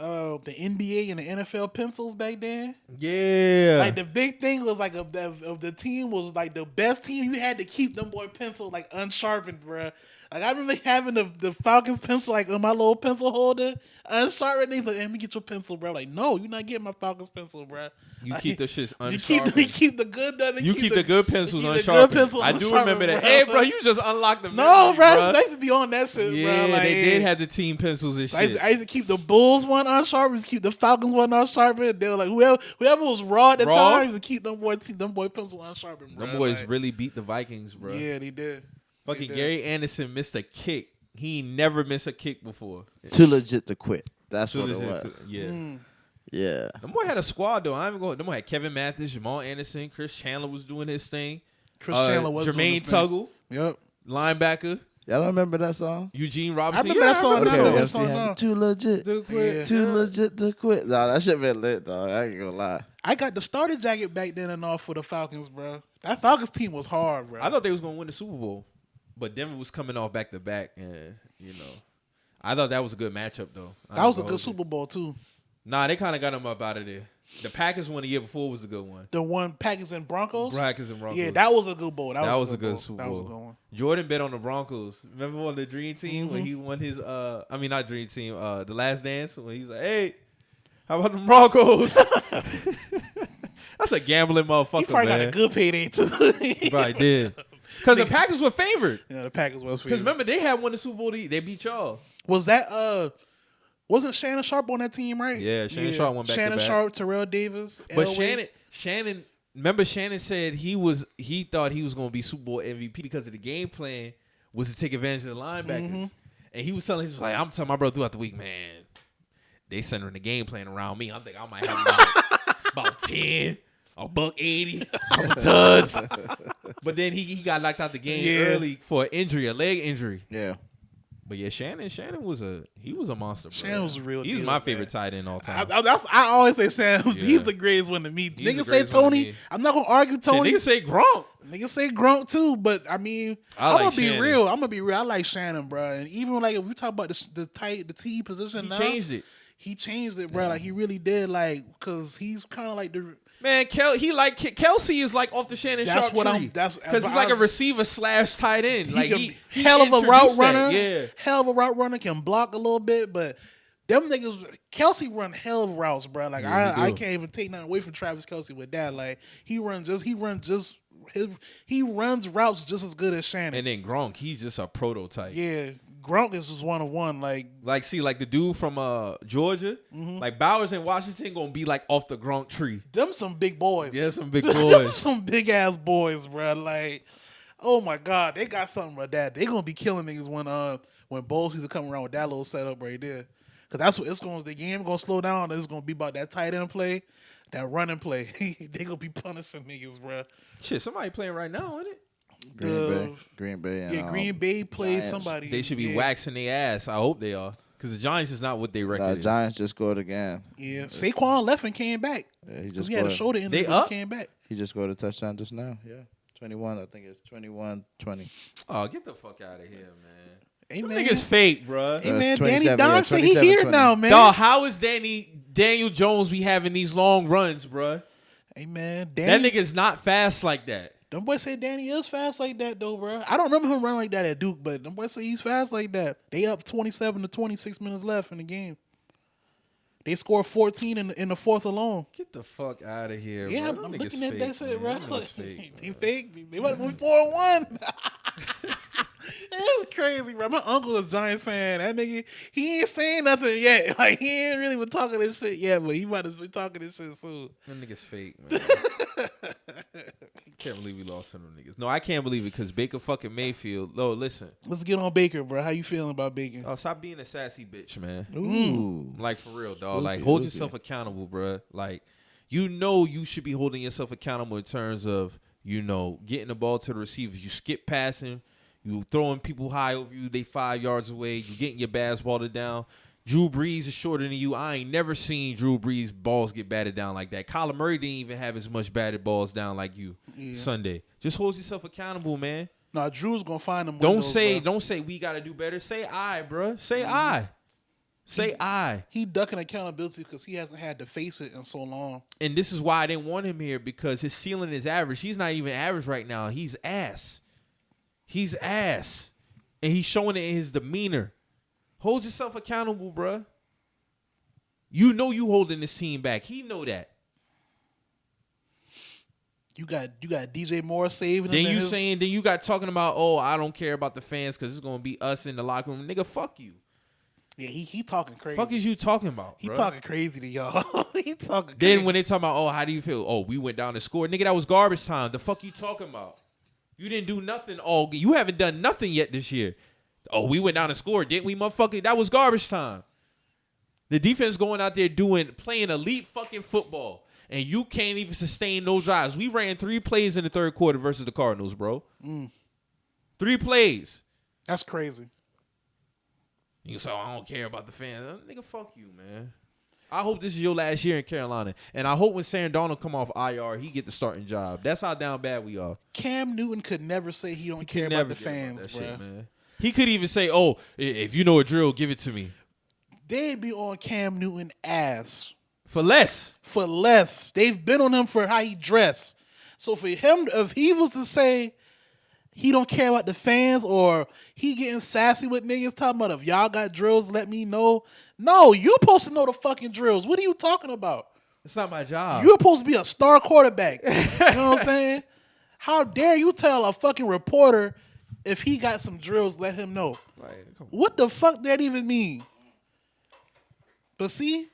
NBA and the NFL pencils back then? Yeah. Like the big thing was like of the team was like the best team. You had to keep them boy pencils like unsharpened, bruh. Like I remember having the Falcons pencil like on my little pencil holder, unsharpened. They like, let me get your pencil, bro. Like, no, you're not getting my Falcons pencil, bro. You Like, keep the shits You unsharpened. keep the good done. You keep the good pencils you keep the unsharpened. good pencils I do unsharpened, remember that. bro. Hey, bro, you just unlocked the No, memory, bro. bruh. I used to be on that shit, Yeah, bro. Like, they did have the team pencils and I used, shit. I used to keep the Bulls one unsharpened, used to keep the Falcons one unsharpened. They were like whoever was raw at the Raw? time used to keep them boy pencil unsharpened. Bro. Them boys Like, really beat the Vikings, bro. yeah, they did. Fucking did. Gary Anderson missed a kick. He never missed a kick before. Too legit to quit. That's So what it legit- was. Yeah. Yeah. Them boy had a squad though. I ain't even going. Them boy had Kevin Mathis, Jamal Anderson, Chris Chandler was doing his thing. Chris Chandler was doing Jermaine his thing. Tuggle, Yep. linebacker. Y'all don't remember that song? Eugene I Robinson. remember that song. remember now. that Yeah, song. MC Hammer. Too legit To quit. Yeah. Too legit to quit. Nah, that shit been lit though. I ain't gonna lie. I got the starter jacket back then and all for the Falcons, bro. That Falcons team was hard, bro. I thought they was gonna win the Super Bowl, but Denver was coming off back to back, and I thought that was a good matchup though. that was a good Super Bowl too. Nah, they kind of got them up out of there. The Packers won the year before was a good one. The one Packers and Broncos. Packers and Broncos. Yeah, that was a good bowl. That was a good bowl. Super That was Bowl. a good one. Jordan bet on the Broncos. Remember on the Dream Team when he won his not Dream Team, the Last Dance when he was like, "Hey, how about the Broncos?" That's a gambling motherfucker, He probably man. got a good payday too. He probably did. Because the Packers were favored. Yeah, the Packers was. Because remember they had won the Super Bowl. They beat y'all. Was that wasn't Shannon Sharp on that team, right? Yeah, Shannon Sharp went back to Shannon back. Sharp, Terrell Davis. But Elway. Shannon. Remember Shannon said he thought he was going to be Super Bowl MVP because of the game plan was to take advantage of the linebackers. And he was telling I'm telling my brother throughout the week, man, they centering the game plan around me. I'm thinking I might have about 10, a $180, couple tuds. But then he got knocked out the game early for an injury, a leg injury. Yeah. But yeah, Shannon was a monster, bro. Shannon was a real He's deal, my man. favorite tight end all time. I always say Shannon. Yeah. He's the greatest one to me. He's the Niggas say greatest one to Tony. me. I'm not gonna argue Tony. Niggas say Gronk. Niggas say Grunt too, but I mean, I I'm like gonna be Shannon. real. I'm gonna be real. I like Shannon, bro. And even like if we talk about the T position He now, changed it. He changed it, bro. Like he really did. Like because he's kind of like the. Man, Kelsey is like off the Shannon That's Sharp what tree. I'm. That's because he's like a receiver / tight end. Like he hell of a route introduced that. runner. Yeah, Hell of a route runner, can block a little bit, but them niggas, Kelsey run hell of routes, bro. Like Yeah, he I do. can't even take nothing away from Travis Kelsey with that. Like he runs routes just as good as Shannon. and then Gronk, he's just a prototype. Yeah, Gronk is just 1-on-1. Like See, like the dude from Georgia, like Bowers in Washington, gonna be like off the Gronk tree. them some big boys. Yeah, some big Them boys. some big ass boys, bro. Like, oh my god, they got something with that. They gonna be killing niggas when Bowles used to come around with that little setup right there. Cause that's what it's going. The game gonna slow down. It's gonna be about that tight end play, that running play. They gonna be punishing niggas, bro. Shit, somebody playing right now, isn't it? Green Bay. And, Green Bay played Giants. somebody. They should be yeah. waxing their ass. I hope they are, because the Giants is not what they record is. Giants just scored again. Yeah, Saquon left and came back. Yeah, he 'Cause just he had a scored. shoulder injury. They but up? He came back. He just scored a touchdown just now. Yeah. 21, I think it's 21-20. Oh, get the fuck out of here, man. Hey Them man, niggas fake, bruh. hey That's man, Danny 27, Dime yeah, said he 27, here 20. now, man. Dog, how is Daniel Jones be having these long runs, bruh? Hey man, That Danny. nigga's not fast like that. Them boys say Danny is fast like that though, bro. I don't remember him running like that at Duke, but them boys say he's fast like that. They up 27 to 26 minutes left in the game. They scored 14 in the fourth alone. Get the fuck out of here, Yeah, bro. I'm Them looking niggas at that fake, shit, bro. man. Them niggas fake, They bro. fake. They might have been 4-1. It's crazy, bro. My uncle is a Giants fan. That nigga, he ain't saying nothing yet. Like, he ain't really been talking this shit yet, but he might have been talking this shit soon. Them niggas fake, man. Can't believe we lost to them niggas. No, I can't believe it because Baker fucking Mayfield. No, listen. Let's get on Baker, bro. How you feeling about Baker? Oh, stop being a sassy bitch, man. Ooh. Like, for real, dog. Like, Okay, hold okay. yourself accountable, bro. Like, you know you should be holding yourself accountable in terms of, you know, getting the ball to the receivers. You skip passing. You throwing people high over you. They 5 yards away. You getting your basketball down. Drew Brees is shorter than you. I ain't never seen Drew Brees balls get batted down like that. Kyler Murray didn't even have as much batted balls down like you Sunday. Just hold yourself accountable, man. Nah, Drew's gonna find them. Don't windows, say we gotta do better. Say I, bro. Say I. Say I. He ducking accountability because he hasn't had to face it in so long. And this is why I didn't want him here because his ceiling is average. He's not even average right now. He's ass. He's ass. And he's showing it in his demeanor. Hold yourself accountable, bruh. You know you holding this team back. He know that. You got DJ Moore saving. Then him then you got talking about, oh, I don't care about the fans because it's gonna be us in the locker room. Nigga, fuck you. Yeah, he talking crazy. Fuck is you talking about? He bruh? talking crazy to y'all. He talking crazy. Then when they talking about, oh, how do you feel? Oh, we went down and scored. Nigga, that was garbage time. The fuck you talking about? You didn't do nothing you haven't done nothing yet this year. Oh, we went down and scored, didn't we, motherfucker? That was garbage time. The defense going out there playing elite fucking football, and you can't even sustain those drives. We ran 3 plays in the third quarter versus the Cardinals, bro. 3 plays. That's crazy. You say, oh, I don't care about the fans. Nigga, fuck you, man. I hope this is your last year in Carolina, and I hope when Sam Darnold come off IR, he get the starting job. That's how down bad we are. Cam Newton could never say he don't care about the fans, that bro. shit, man. He could even say, oh, if you know a drill, give it to me. They'd be on Cam Newton ass. For less. For less. They've been on him for how he dressed. So for him, if he was to say he don't care about the fans or he getting sassy with niggas talking about if y'all got drills, let me know. No, you supposed to know the fucking drills. What are you talking about? It's not my job. You're supposed to be a star quarterback. You know what I'm saying? How dare you tell a fucking reporter if he got some drills, let him know. Like, come on. What the fuck that even mean? But see,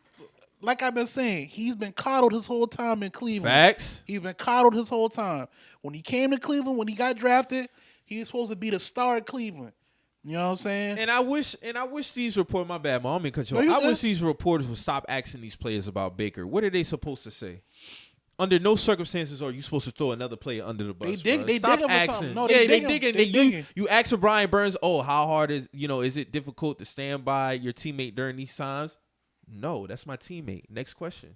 like I've been saying, he's been coddled his whole time in Cleveland. Facts. He's been coddled his whole time. When he came to Cleveland, when he got drafted, he was supposed to be the star of Cleveland. You know what I'm saying? And I wish these reporters, my bad, mom, cut you No, off. you I good. wish these reporters would stop asking these players about Baker. What are they supposed to say? Under no circumstances are you supposed to throw another player under the bus. They Stop dig him for asking. something. No, they they dig him. digging. They digging. You ask for Brian Burns, oh, how hard is it difficult to stand by your teammate during these times? No, that's my teammate. Next question.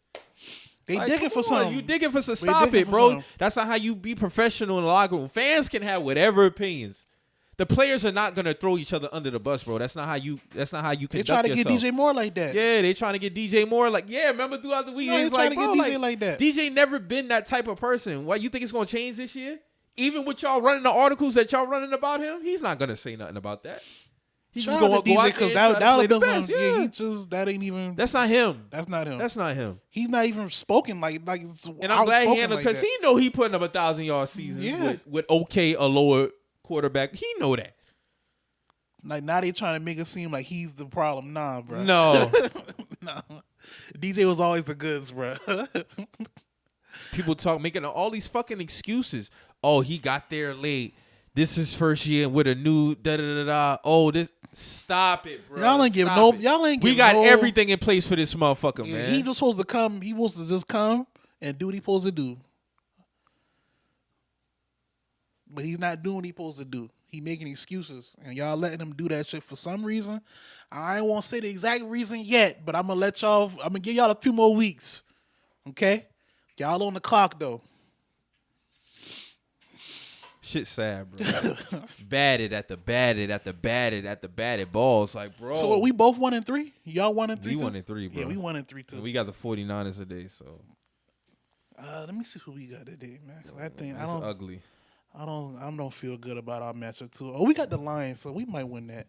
They Like, digging come for on, something. You digging for some. They Stop digging it, for bro. something. That's not how you be professional in the locker room. Fans can have whatever opinions. The players are not gonna throw each other under the bus, bro. That's not how you They conduct try to yourself. get DJ Moore like that. Yeah, they trying to get DJ Moore. Like, yeah, remember throughout the week, No, they he's trying like, to get bro, DJ like that. DJ never been that type of person. Why you think it's gonna change this year? Even with y'all running the articles that y'all running about him, he's not gonna say nothing about that. He's just Shout gonna out to go DJ out because there and that try to would play have the been best. some. Yeah, He just that ain't even. that's not him. That's not him. That's not him. He's not even spoken like it's And I'm glad he outspoken handled like because that. he know he putting up 1,000-yard seasons Yeah. with a lower quarterback. He know that. Like now they trying to make it seem like he's the problem. Nah, bro. No. Nah. DJ was always the goods, bro. People making all these fucking excuses. Oh, he got there late. This is first year with a new da da da da. Oh, this. Stop it, bro. Y'all ain't give Stop no. it. Y'all ain't. We give got no, everything in place for this motherfucker, Yeah, man. he just supposed to come. He supposed to just come and do what he supposed to do. But he's not doing what he supposed to do. He making excuses, and y'all letting him do that shit for some reason. I won't say the exact reason yet, but I'm gonna let y'all. I'm gonna give y'all a few more weeks. Okay, y'all on the clock though. Shit sad, bro. batted at the batted balls. Like, bro. So what, we both 1-3. Y'all 1-3. We too? 1-3, bro. Yeah, we 1-3 too. And we got the 49ers today, so Let me see who we got today, man. 'Cause I think it's ugly. I don't feel good about our matchup too. Oh, we got the Lions, so we might win that.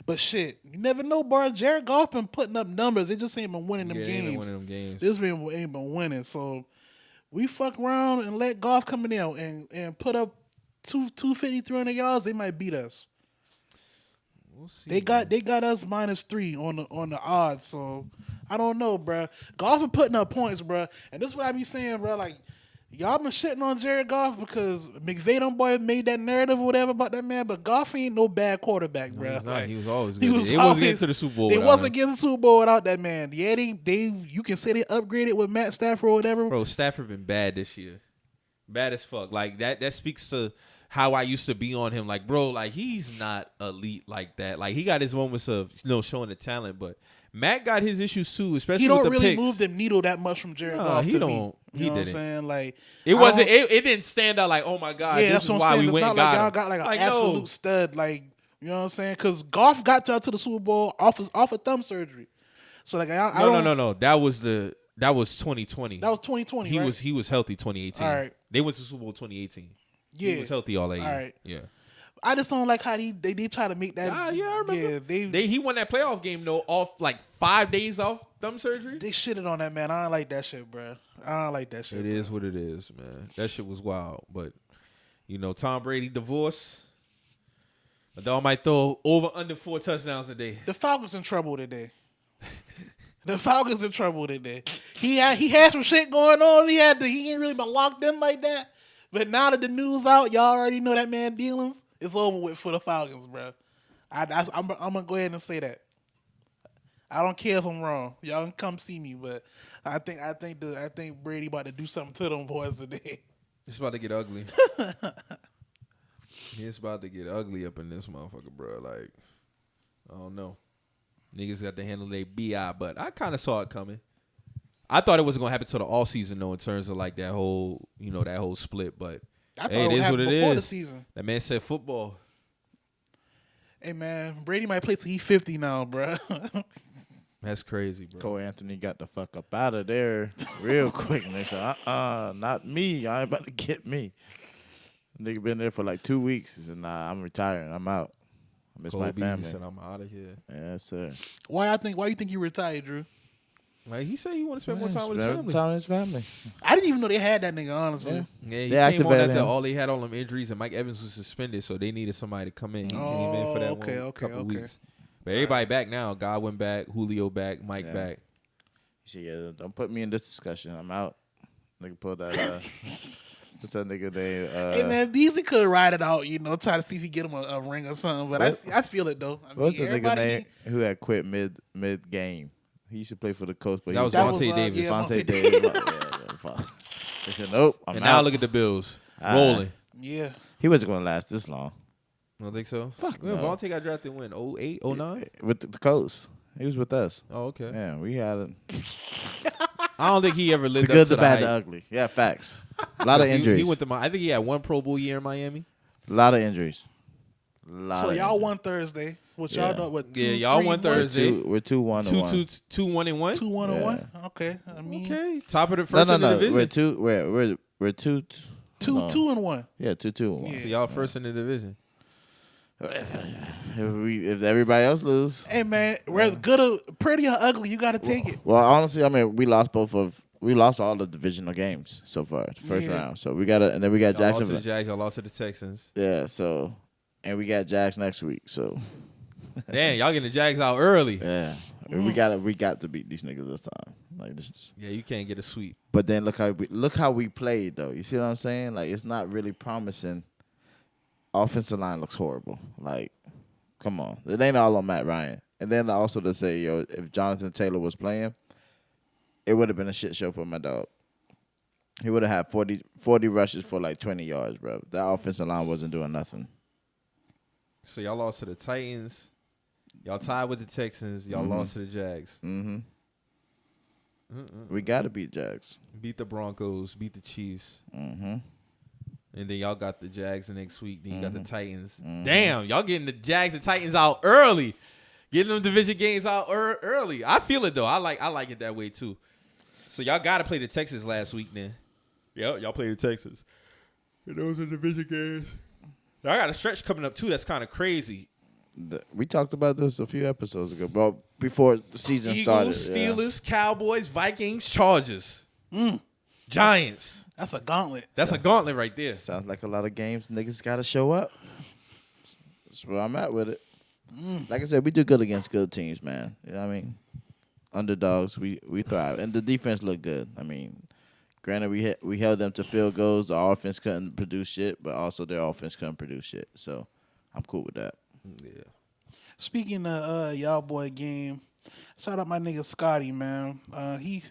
But shit, you never know, bro. Jared Goff been putting up numbers. They just ain't been winning them Yeah, they games. ain't winning them games. This ain't been winning. So we fuck around and let Goff come in there and put up 250, 300 yards. They might beat us. We'll see. They got us -3 on the odds. So I don't know, bro. Goff been putting up points, bro. And this is what I be saying, bro. Like, y'all been shitting on Jared Goff because McVay them boy made that narrative or whatever about that man, but Goff ain't no bad quarterback, bro. He's not. Like, He was always good. he was They always- wasn't getting to the Super Bowl. They without wasn't him. getting the Super Bowl without that man. Yeah, you can say they upgraded with Matt Stafford or whatever. Bro, Stafford been bad this year. Bad as fuck. Like that speaks to how I used to be on him. Like, bro, like he's not elite like that. Like he got his moments of showing the talent, but Matt got his issues too, especially He don't with the really picks. move the needle that much from Jared Nah, Goff. he to don't. Me. He You know didn't. what I'm saying? Like It I wasn't. don't- It didn't stand out like, oh my god, Yeah, this that's is what I'm why saying. we It's went not and like y'all got him. got like an Like, absolute no. stud. Like, you know what I'm saying? Because Goff got y'all to the Super Bowl off of thumb surgery. So like I don't. No. That was 2020. That was 2020. He right? was healthy 2018. All right. They went to Super Bowl 2018. Yeah. He was healthy all that year. All right. Yeah. I just don't like how they try to make that. Yeah, I remember. Yeah, He won that playoff game though off like 5 days off thumb surgery. they shitted on that man. I don't like that shit, bro. I don't like that shit. It is what it is, man. That shit was wild. But Tom Brady divorce. A dog might throw under 4 touchdowns a day. The Falcons in trouble today. The Falcons in trouble today. He had some shit going on. He ain't really been locked in like that. But now that the news out, y'all already know that man dealings. It's over with for the Falcons, bro. I'm gonna go ahead and say that. I don't care if I'm wrong. Y'all can come see me, but I think Brady about to do something to them boys today. It's about to get ugly. It's about to get ugly up in this motherfucker, bro. Like, I don't know. Niggas got to handle their BI, but I kind of saw it coming. I thought it wasn't gonna happen till the all season though, in terms of like that whole split. But I thought hey, it would is happen what it before is. the season. That man said football. Hey man, Brady might play till he's 50 now, bro. That's crazy, bro. Cole Anthony got the fuck up out of there real quick. And they said, not me. I ain't about to get me. Nigga been there for like 2 weeks. He said, nah, I'm retiring. I'm out. I miss Cole my Beasley family. said, I'm out of here. Yes, sir. Why you think he retired, Drew? Like he said, he want to spend more time with his Spend family. time with his family. I didn't even know they had that nigga, honestly. Yeah. Yeah, he They came on activated after him. all they had all them injuries, and Mike Evans was suspended, so they needed somebody to come in. He came in for that couple weeks. But everybody back now. Godwin back, Julio back, Mike back. He said, yeah, don't put me in this discussion. I'm out. Nigga pulled that. What's that nigga name? Hey man, Beasley could ride it out, try to see if he get him a ring or something. But I feel it though. What's the nigga everybody name who had quit mid game? He used to play for the Colts, but That he was That Vontae was, Davis. yeah, Vontae Vontae Davis. Yeah. They said, nope, I'm And out. now look at the Bills rolling. Yeah. He wasn't going to last this long. You don't think so? Fuck Well, no. Vontae got drafted when 08, 09? With the Colts. He was with us. Oh, okay. Yeah, we had it. I don't think he ever The lived good, up to the the bad, the hype. ugly. Yeah, facts. A lot of injuries. He went to I think he had one Pro Bowl year in Miami. A lot of injuries. So y'all won Thursday. What y'all Yeah. done? What? Yeah, y'all won 1? Thursday. We're 2-1 and 1. 2-1-1. 2-1 and Yeah. 1. Okay. I mean, Okay, top of the first No. in the division. We're 2 2 and 1. Yeah, 2-2 and 1. Yeah. So y'all first in the division. If everybody else lose. Hey man, whether good or pretty or ugly, you got to take it. Well, honestly, I mean, we lost all the divisional games so far, the first Yeah. round. So we got and then we got Y'all lost to Jacksonville. the Jags. Y'all lost to the Texans. Yeah, so and we got Jags next week. So Damn, y'all getting the Jags out early. yeah, we got to beat these niggas this time. Like this is, Yeah, you can't get a sweep. but then look how we played though. You see what I'm saying? Like it's not really promising. Offensive line looks horrible. Like, come on, it ain't all on Matt Ryan. And then also to say, if Jonathan Taylor was playing, it would have been a shit show for my dog. He would have had 40 rushes for like 20 yards, bro. That offensive line wasn't doing nothing. So y'all lost to the Titans. Y'all tied with the Texans. Y'all lost to the Jags. Mm-hmm. We got to beat Jags. Beat the Broncos. Beat the Chiefs. Mm-hmm. And then y'all got the Jags the next week. Then you got the Titans. Damn, y'all getting the Jags and Titans out early. Getting them division games out early. I feel it though. I like it that way too. So y'all got to play the Texans last week then. Yep, y'all play the Texans. And those are division games. Y'all got a stretch coming up too. That's kind of crazy. We talked about this a few episodes ago, but before the season Eagles, started. Yeah. Steelers, Cowboys, Vikings, Chargers, Giants. That's a gauntlet. That's a gauntlet right there. Sounds like a lot of games niggas got to show up. That's where I'm at with it. Like I said, we do good against good teams, man. You know what I mean? Underdogs, we thrive. And the defense looked good. I mean, granted, we held them to field goals. The offense couldn't produce shit, but also their offense couldn't produce shit. So I'm cool with that. Yeah. Speaking of y'all boy game, shout out my nigga Scotty, man. He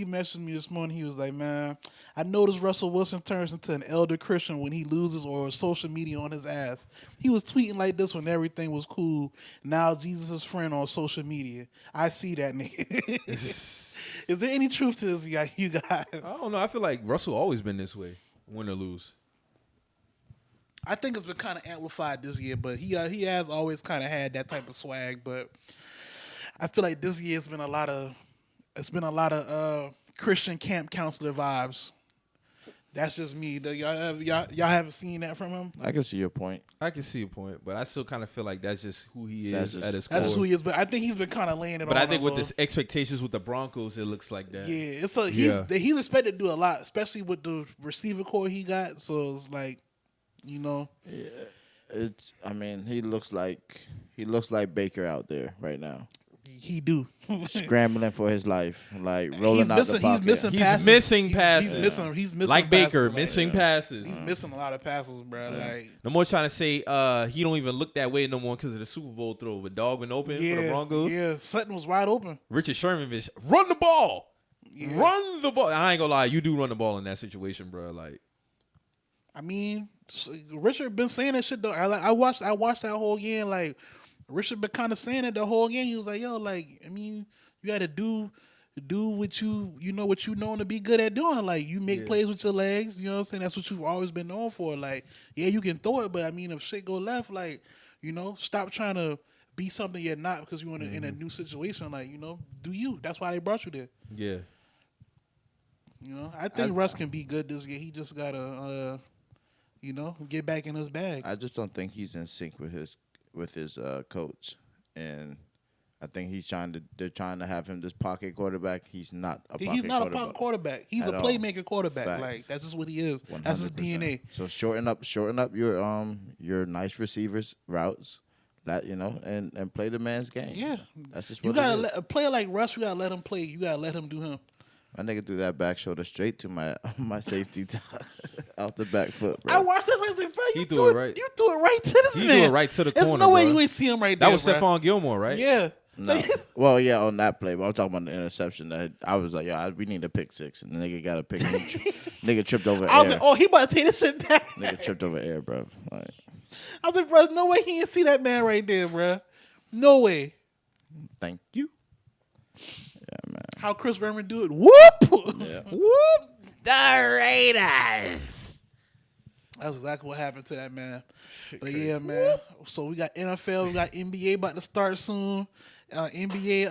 messaged me this morning. He was like, man, I noticed Russell Wilson turns into an elder Christian when he loses or social media on his ass. He was tweeting like this when everything was cool. Now Jesus' friend on social media. I see that nigga. Is there any truth to this, you guys? I don't know. I feel like Russell always been this way, win or lose. I think it's been kind of amplified this year, but he has always kind of had that type of swag. But I feel like this year it's been a lot of Christian camp counselor vibes. That's just me. Y'all haven't seen that from him? I can see your point. I can see your point, but I still kind of feel like that's just who he That's is just- at his That's core. just who he is. But I think he's been kind of laying it But on. I think with him, the expectations with the Broncos, it looks like that. Yeah, he's expected to do a lot, especially with the receiver core he got. So it's like, you know, I mean, he looks like Baker out there right now, he do. scrambling for his life, like rolling out the pocket. He's missing He's passes. missing passes. He's missing Like passes, Baker, like- missing passes. He's missing a lot of passes, bro. Like, No more trying to say he don't even look that way no more because of the Super Bowl throw with dog been open for the Broncos. Yeah, Sutton was wide open. Richard Sherman, bitch, run the ball. Run the ball. I ain't gonna lie, you do run the ball in that situation, bro. Like, I mean, Richard been saying that shit though. I watched that whole game. Like, Richard been kind of saying it the whole game. He was like, "Yo, like, I mean, you got to do what you know to be good at doing. Like, you make plays with your legs. You know what I'm saying? That's what you've always been known for. Like, yeah, you can throw it, but I mean, if shit go left, like, you know, stop trying to be something you're not because you're in a new situation. Like, you know, do you? That's why they brought you there. yeah. You know, I think Russ can be good this year. He just gotta, you know, get back in his bag. I just don't think he's in sync with his coach, and I think they're trying to have him this pocket quarterback. He's not a pocket He's not quarterback. a pocket quarterback. He's a At all. playmaker quarterback. Facts. Like, that's just what he is. That's his 100%. DNA. So shorten up your nice receivers routes, that you know, and play the man's game. Yeah, That's just you what gotta it is. let a player like Russ. You gotta let him play. You gotta let him do him. My nigga threw that back shoulder straight to my safety out the back foot, bro. I watched that. I was like, bro, He you threw threw it it right. You threw it right to this He man. threw it right to the There's corner, no way bro. you ain't see him right That there. was bro. Stephon Gilmore, right? Yeah. No. Well, yeah, on that play, but I'm talking about the interception that I was like, yeah, we need a pick six, and the nigga got a pick. Nigga tripped over I was air. like, oh, he about to take this shit back. Nigga tripped over air, bro. Like, I was like, bro, no way he didn't see that man right there, bro. No way. thank you. Yeah, man. How Chris Berman do it? Whoop. Yeah. Whoop. The Raiders. That's exactly what happened to that man. But yeah, man. So we got NFL, we got NBA about to start soon. NBA.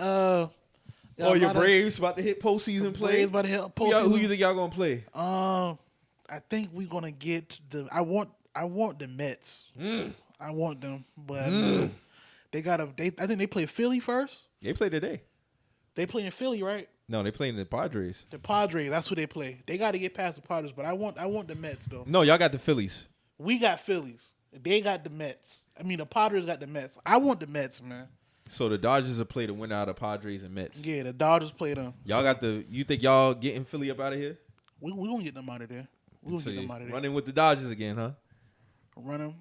Oh, your Braves about to hit postseason play. Braves about to hit Who postseason. you think y'all gonna play? I think we're gonna get the. I want the Mets. I want them, but they gotta. I think they play Philly first. They play today. They play in Philly, right? No, they playing the Padres. The Padres. That's who they play. They got to get past the Padres, but I want the Mets though. No, y'all got the Phillies. We got Phillies. They got the Mets. I mean, the Padres got the Mets. I want the Mets, man. So the Dodgers will play the winner out of Padres and Mets. Yeah, the Dodgers play them. Y'all got the. You think y'all getting Philly up out of here? We gonna get them out of there. We gonna So get you them out of there. running with the Dodgers again, huh? Run them.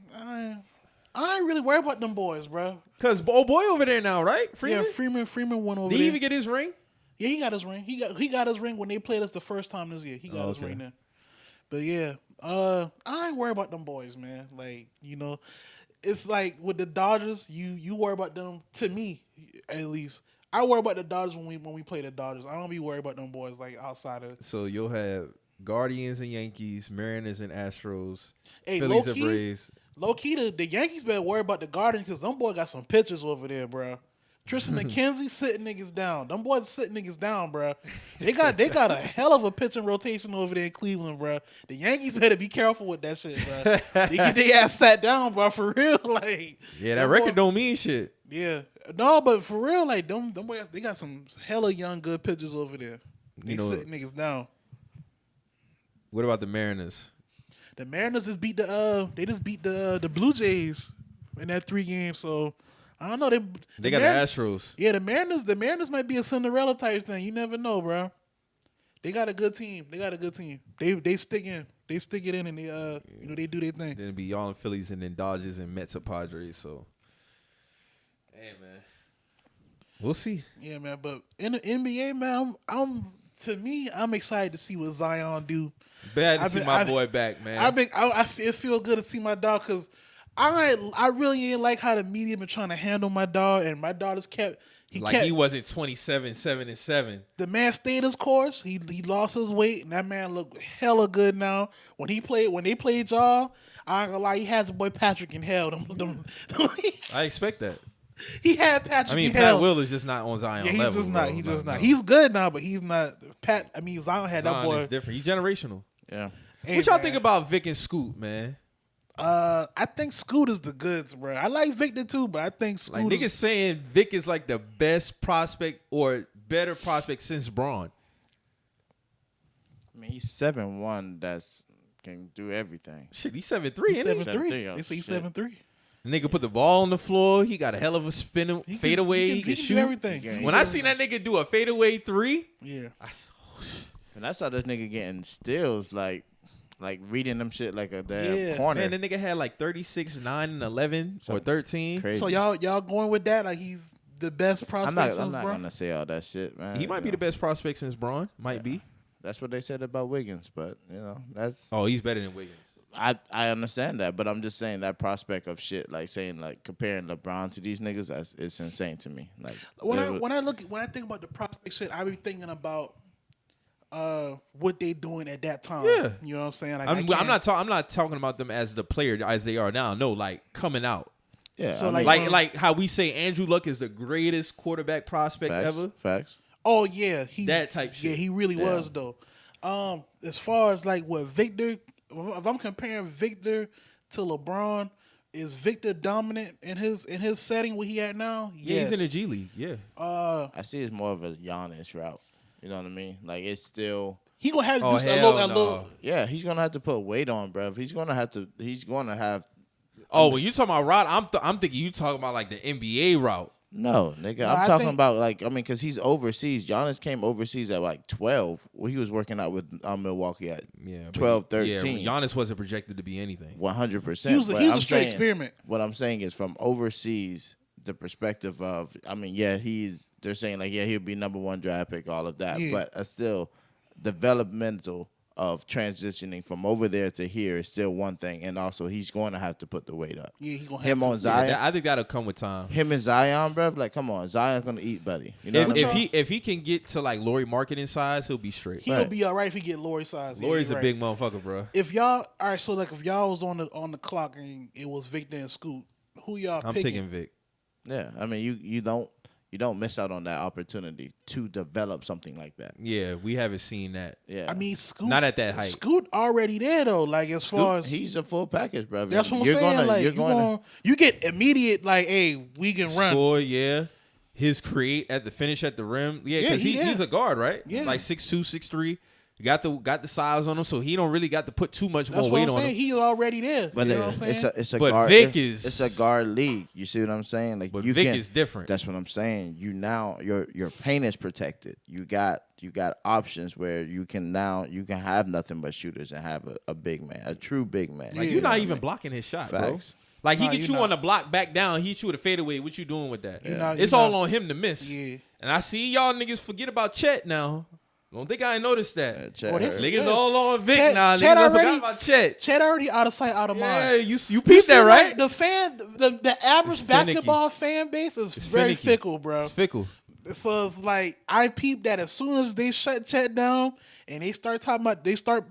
I ain't really worried about them boys, bro. Cause old boy over there now, right? Freeman. Yeah, Freeman went over Did he there. even get his ring? Yeah, he got his ring. He got his ring when they played us the first time this year. He got his okay. ring there. But yeah, I ain't worried about them boys, man. Like, you know, it's like with the Dodgers, you worry about them. To me, at least, I worry about the Dodgers when we play the Dodgers. I don't be worried about them boys like outside of. So you'll have Guardians and Yankees, Mariners and Astros, Hey, Phillies and low-key, Braves. Low key, the Yankees better worry about the Guardians because them boy got some pitchers over there, bro. Tristan McKenzie sitting niggas down. Them boys sitting niggas down, bro. They got a hell of a pitching rotation over there in Cleveland, bro. The Yankees better be careful with that shit, bro. They get their ass sat down, bro, for real. Like, Yeah, that record don't mean shit. Yeah, no, but for real, like them boys, they got some hella young good pitchers over there. They sitting niggas down. What about the Mariners? The Mariners just beat the Blue Jays in that 3 games. So I don't know. They got the Astros. Yeah, the Mariners might be a Cinderella type thing. You never know, bro. They got a good team. They stick in. They stick it in, and they do their thing. Then it'd be y'all and Phillies, and then Dodgers and Mets or Padres. So, hey man, we'll see. Yeah, man. But in the NBA, man, I'm excited to see what Zion do. Bad to see my boy back, man. It feel good to see my dog because I really ain't like how the media been trying to handle my dog, and my dog just kept. He wasn't 27-7-7. The man stayed his course. He lost his weight, and that man look hella good now. When they played y'all, I ain't gonna lie, he has the boy Patrick in hell. I expect that. He had Patrick. I mean, Pat Will is just not on Zion level. He's just not. Bro. He's just not. He's good now, but he's not. Zion had that boy. Is different. He's generational. Yeah. Hey, what y'all man. think about Vic and Scoot, man? I think Scoot is the goods, bro. I like Victor too, but I think Scoot. Like niggas saying Vic is like the best prospect or better prospect since Braun. I mean, he's 7'1". That's can do everything. Shit, he's 7'3", He's ain't he? 7'3". They say he's 7'3". Nigga put the ball on the floor. He got a hell of a spin fadeaway. He can do shoot everything. When I seen that nigga do a fadeaway 3, Yeah. And I saw this nigga getting steals, like reading them shit like a damn corner. man, the nigga had like 36, 9, and 11 or 13. Crazy. So y'all going with that? Like he's the best prospect I'm since not Braun? gonna say all that shit, man. He might be the best prospect since Braun. Might be. That's what they said about Wiggins, but that's. Oh, he's better than Wiggins. I understand that, but I'm just saying that prospect of shit, like saying like comparing LeBron to these niggas, it's insane to me. Like when I think about the prospect shit, I be thinking about what they doing at that time. Yeah. You know what I'm saying? Like, I'm not talking about them as the player as they are now. No, like coming out. Yeah, So, I mean, Like how we say Andrew Luck is the greatest quarterback prospect ever. Facts. Oh yeah, That type shit. Yeah, he really was though. As far as like what Victor, if I'm comparing Victor to LeBron, is Victor dominant in his setting where he at now? Yeah, Yes. he's in the G League. Yeah. I see it's more of a Giannis route. You know what I mean? Like it's still. He gonna have to Oh, do hell a no. little. Yeah, he's gonna have to put weight on, bro. He's gonna have. Oh, when you talking about route, I'm thinking you talking about like the NBA route. No, nigga. No, I'm I talking think- about like because he's overseas. Giannis came overseas at like 12. Well, he was working out with Milwaukee at 12, 13. Yeah, Giannis wasn't projected to be anything. 100%. He was a straight experiment. What I'm saying is from overseas, the perspective of, I mean, yeah, they're saying like, yeah, he'll be number 1 draft pick, all of that, Yeah. but still developmental of transitioning from over there to here is still one thing, and also he's going to have to put the weight up. Yeah, he gonna have Him to. on Zion, I think that'll come with time. him and Zion, bro. Like, come on, Zion's gonna eat, buddy. You know what I'm saying? If he can get to like Laurie marketing size, he'll be straight. He'll be all right if he get Lori size. Yeah, Laurie's you're a right. big motherfucker, bro. If y'all all right, so like if y'all was on the clock and it was Victor and Scoot, who y'all I'm picking? taking Vic. Yeah, I mean, you don't miss out on that opportunity to develop something like that. Yeah, we haven't seen that. Yeah, I mean, Scoot. Not at that height. Scoot already there though. Like as far as he's a full package, bro. that's what I'm saying. You get immediate like, hey, we can run. Score, yeah. His create at the finish at the rim. Yeah, because he's a guard, right? Yeah. Like 6'2", 6'3". Got the size on him, so he don't really got to put too much That's more what weight I'm on saying. him. He's already there. But you know what I'm saying? it's a But guard. Vic it's a guard league. You see what I'm saying? Like But you Vic can, is different. That's what I'm saying. Your paint is protected. You got options where you can have nothing but shooters and have a big man, a true big man. Like you're not even blocking his shot, bro. Facts. Like he Nah, get you're you not. on the block back down, he hit you with a fadeaway. What you doing with that? not- It's you're all not- on him to miss. Yeah. And I see y'all niggas forget about Chet now. Don't think I ain't noticed that. Chet Oh, they- hurt. Niggas Yeah. all on Vic Chet- now. Chet Niggas I already- forgot about Chet. Chet already out of sight, out of Yeah, mind. you You peeped see, that, like, right? the average It's finicky. basketball fan base is very finicky. fickle, bro. It's fickle. So it's like I peeped that as soon as they shut Chet down and they start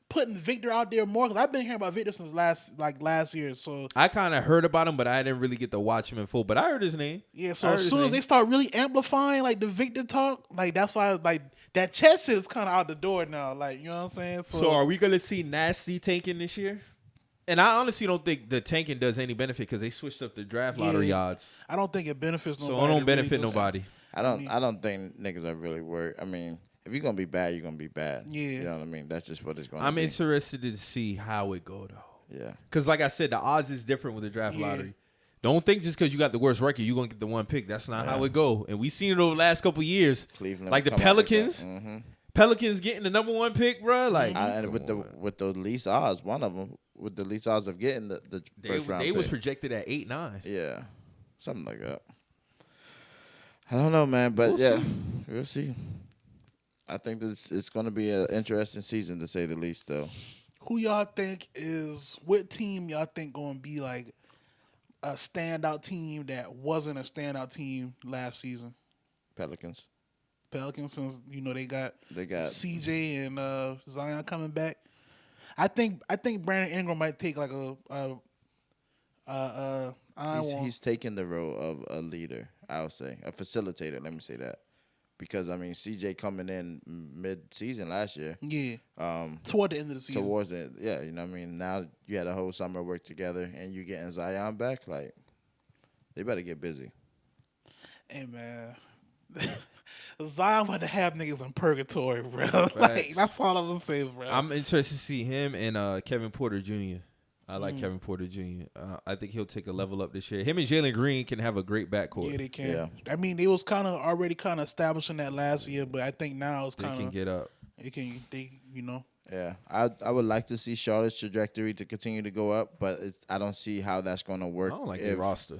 putting Victor out there more because I've been hearing about Victor since last year. So I kind of heard about him, but I didn't really get to watch him in full. But I heard his name. yeah, I so heard as his soon as name. they start really amplifying like the Victor talk, like that's why like that chess shit is kind of out the door now. Like you know what I'm saying? So are we gonna see Nasty tanking this year? And I honestly don't think the tanking does any benefit because they switched up the draft lottery odds. I don't think it benefits nobody. So it don't It benefit really just- nobody. I don't think niggas are really worried. I mean, if you're gonna be bad, you're gonna be bad. Yeah. You know what I mean? That's just what it's gonna I'm be. interested to see how it go though. Yeah. Because like I said, the odds is different with the draft Yeah. lottery. Don't think just because you got the worst record, you're gonna get the one pick. That's not how it go. And we seen it over the last couple years. Cleveland Like the come out with that. Pelicans. Mhm. Pelicans getting the number one pick, bro. Like And with the least odds, one of them with the least odds of getting the first round they pick. was projected at 8-9. Yeah, something like that. I don't know, man, but we'll see. I think it's going to be an interesting season to say the least, though. Who y'all think what team y'all think going to be like a standout team that wasn't a standout team last season? Pelicans. Pelicans, since they got CJ and Zion coming back. I think Brandon Ingram might take like He's taking the role of a leader, I would say, a facilitator. Let me say that, because I mean CJ coming in mid-season last year. Yeah. Toward the end of the season. Towards it, yeah. You know what I mean? Now you had a whole summer work together, and you getting Zion back. Like, they better get busy. Hey man. Zion about to have niggas in purgatory, bro. Like, that's all I'm gonna say, bro. I'm interested to see him and Kevin Porter Jr. I like Kevin Porter Jr. I think he'll take a level up this year. Him and Jalen Green can have a great backcourt. Yeah, they can. Yeah. I mean, they was kind of already kind of establishing that last year, but I think now it's They kind can of get up. Yeah, I would like to see Charlotte's trajectory to continue to go up, but I don't see how that's going to I work. don't like their roster.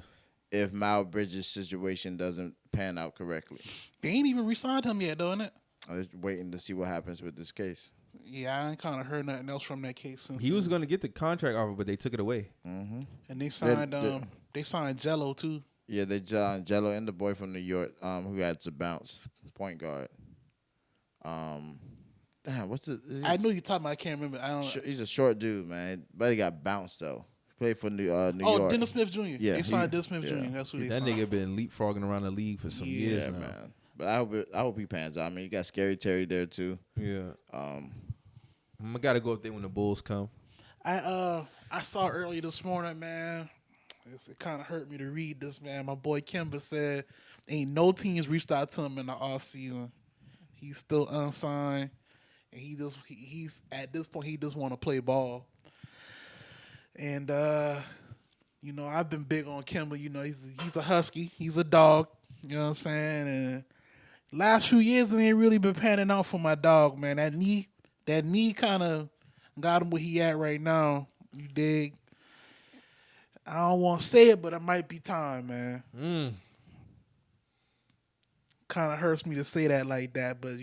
If Miles Bridges' situation doesn't pan out correctly. They ain't even re-signed him yet, though, innit? I'm just waiting to see what happens with this case. Yeah, I ain't kind of heard nothing else from that case since. He was going to get the contract offer, but they took it away. Mm-hmm. And they signed they signed Jello too. Yeah, they Jello and the boy from New York, who had to bounce point guard. Damn, what's the? I know you're talking about. I can't remember. I don't. He's a short dude, man, but he got bounced though. He played for New York. Oh, Dennis Smith Jr. Yeah, they signed Dennis Smith yeah. Jr. That's who they That signed. nigga been leapfrogging around the league for some years Yeah, now. man. But I hope he pans out. I mean, you got Scary Terry there too. Yeah. I got to go up there when the Bulls come. I saw earlier this morning, man. It kind of hurt me to read this, man. My boy Kimber said ain't no teams reached out to him in the off season. He's still unsigned, and he's at this point he just want to play ball. And I've been big on Kimber. He's a husky. He's a dog. You know what I'm saying? And last few years it ain't really been panning out for my dog, man. That knee kind of got him where he at right now. You dig? I don't want to say it, but it might be time, man. Kind of hurts me to say that like that, but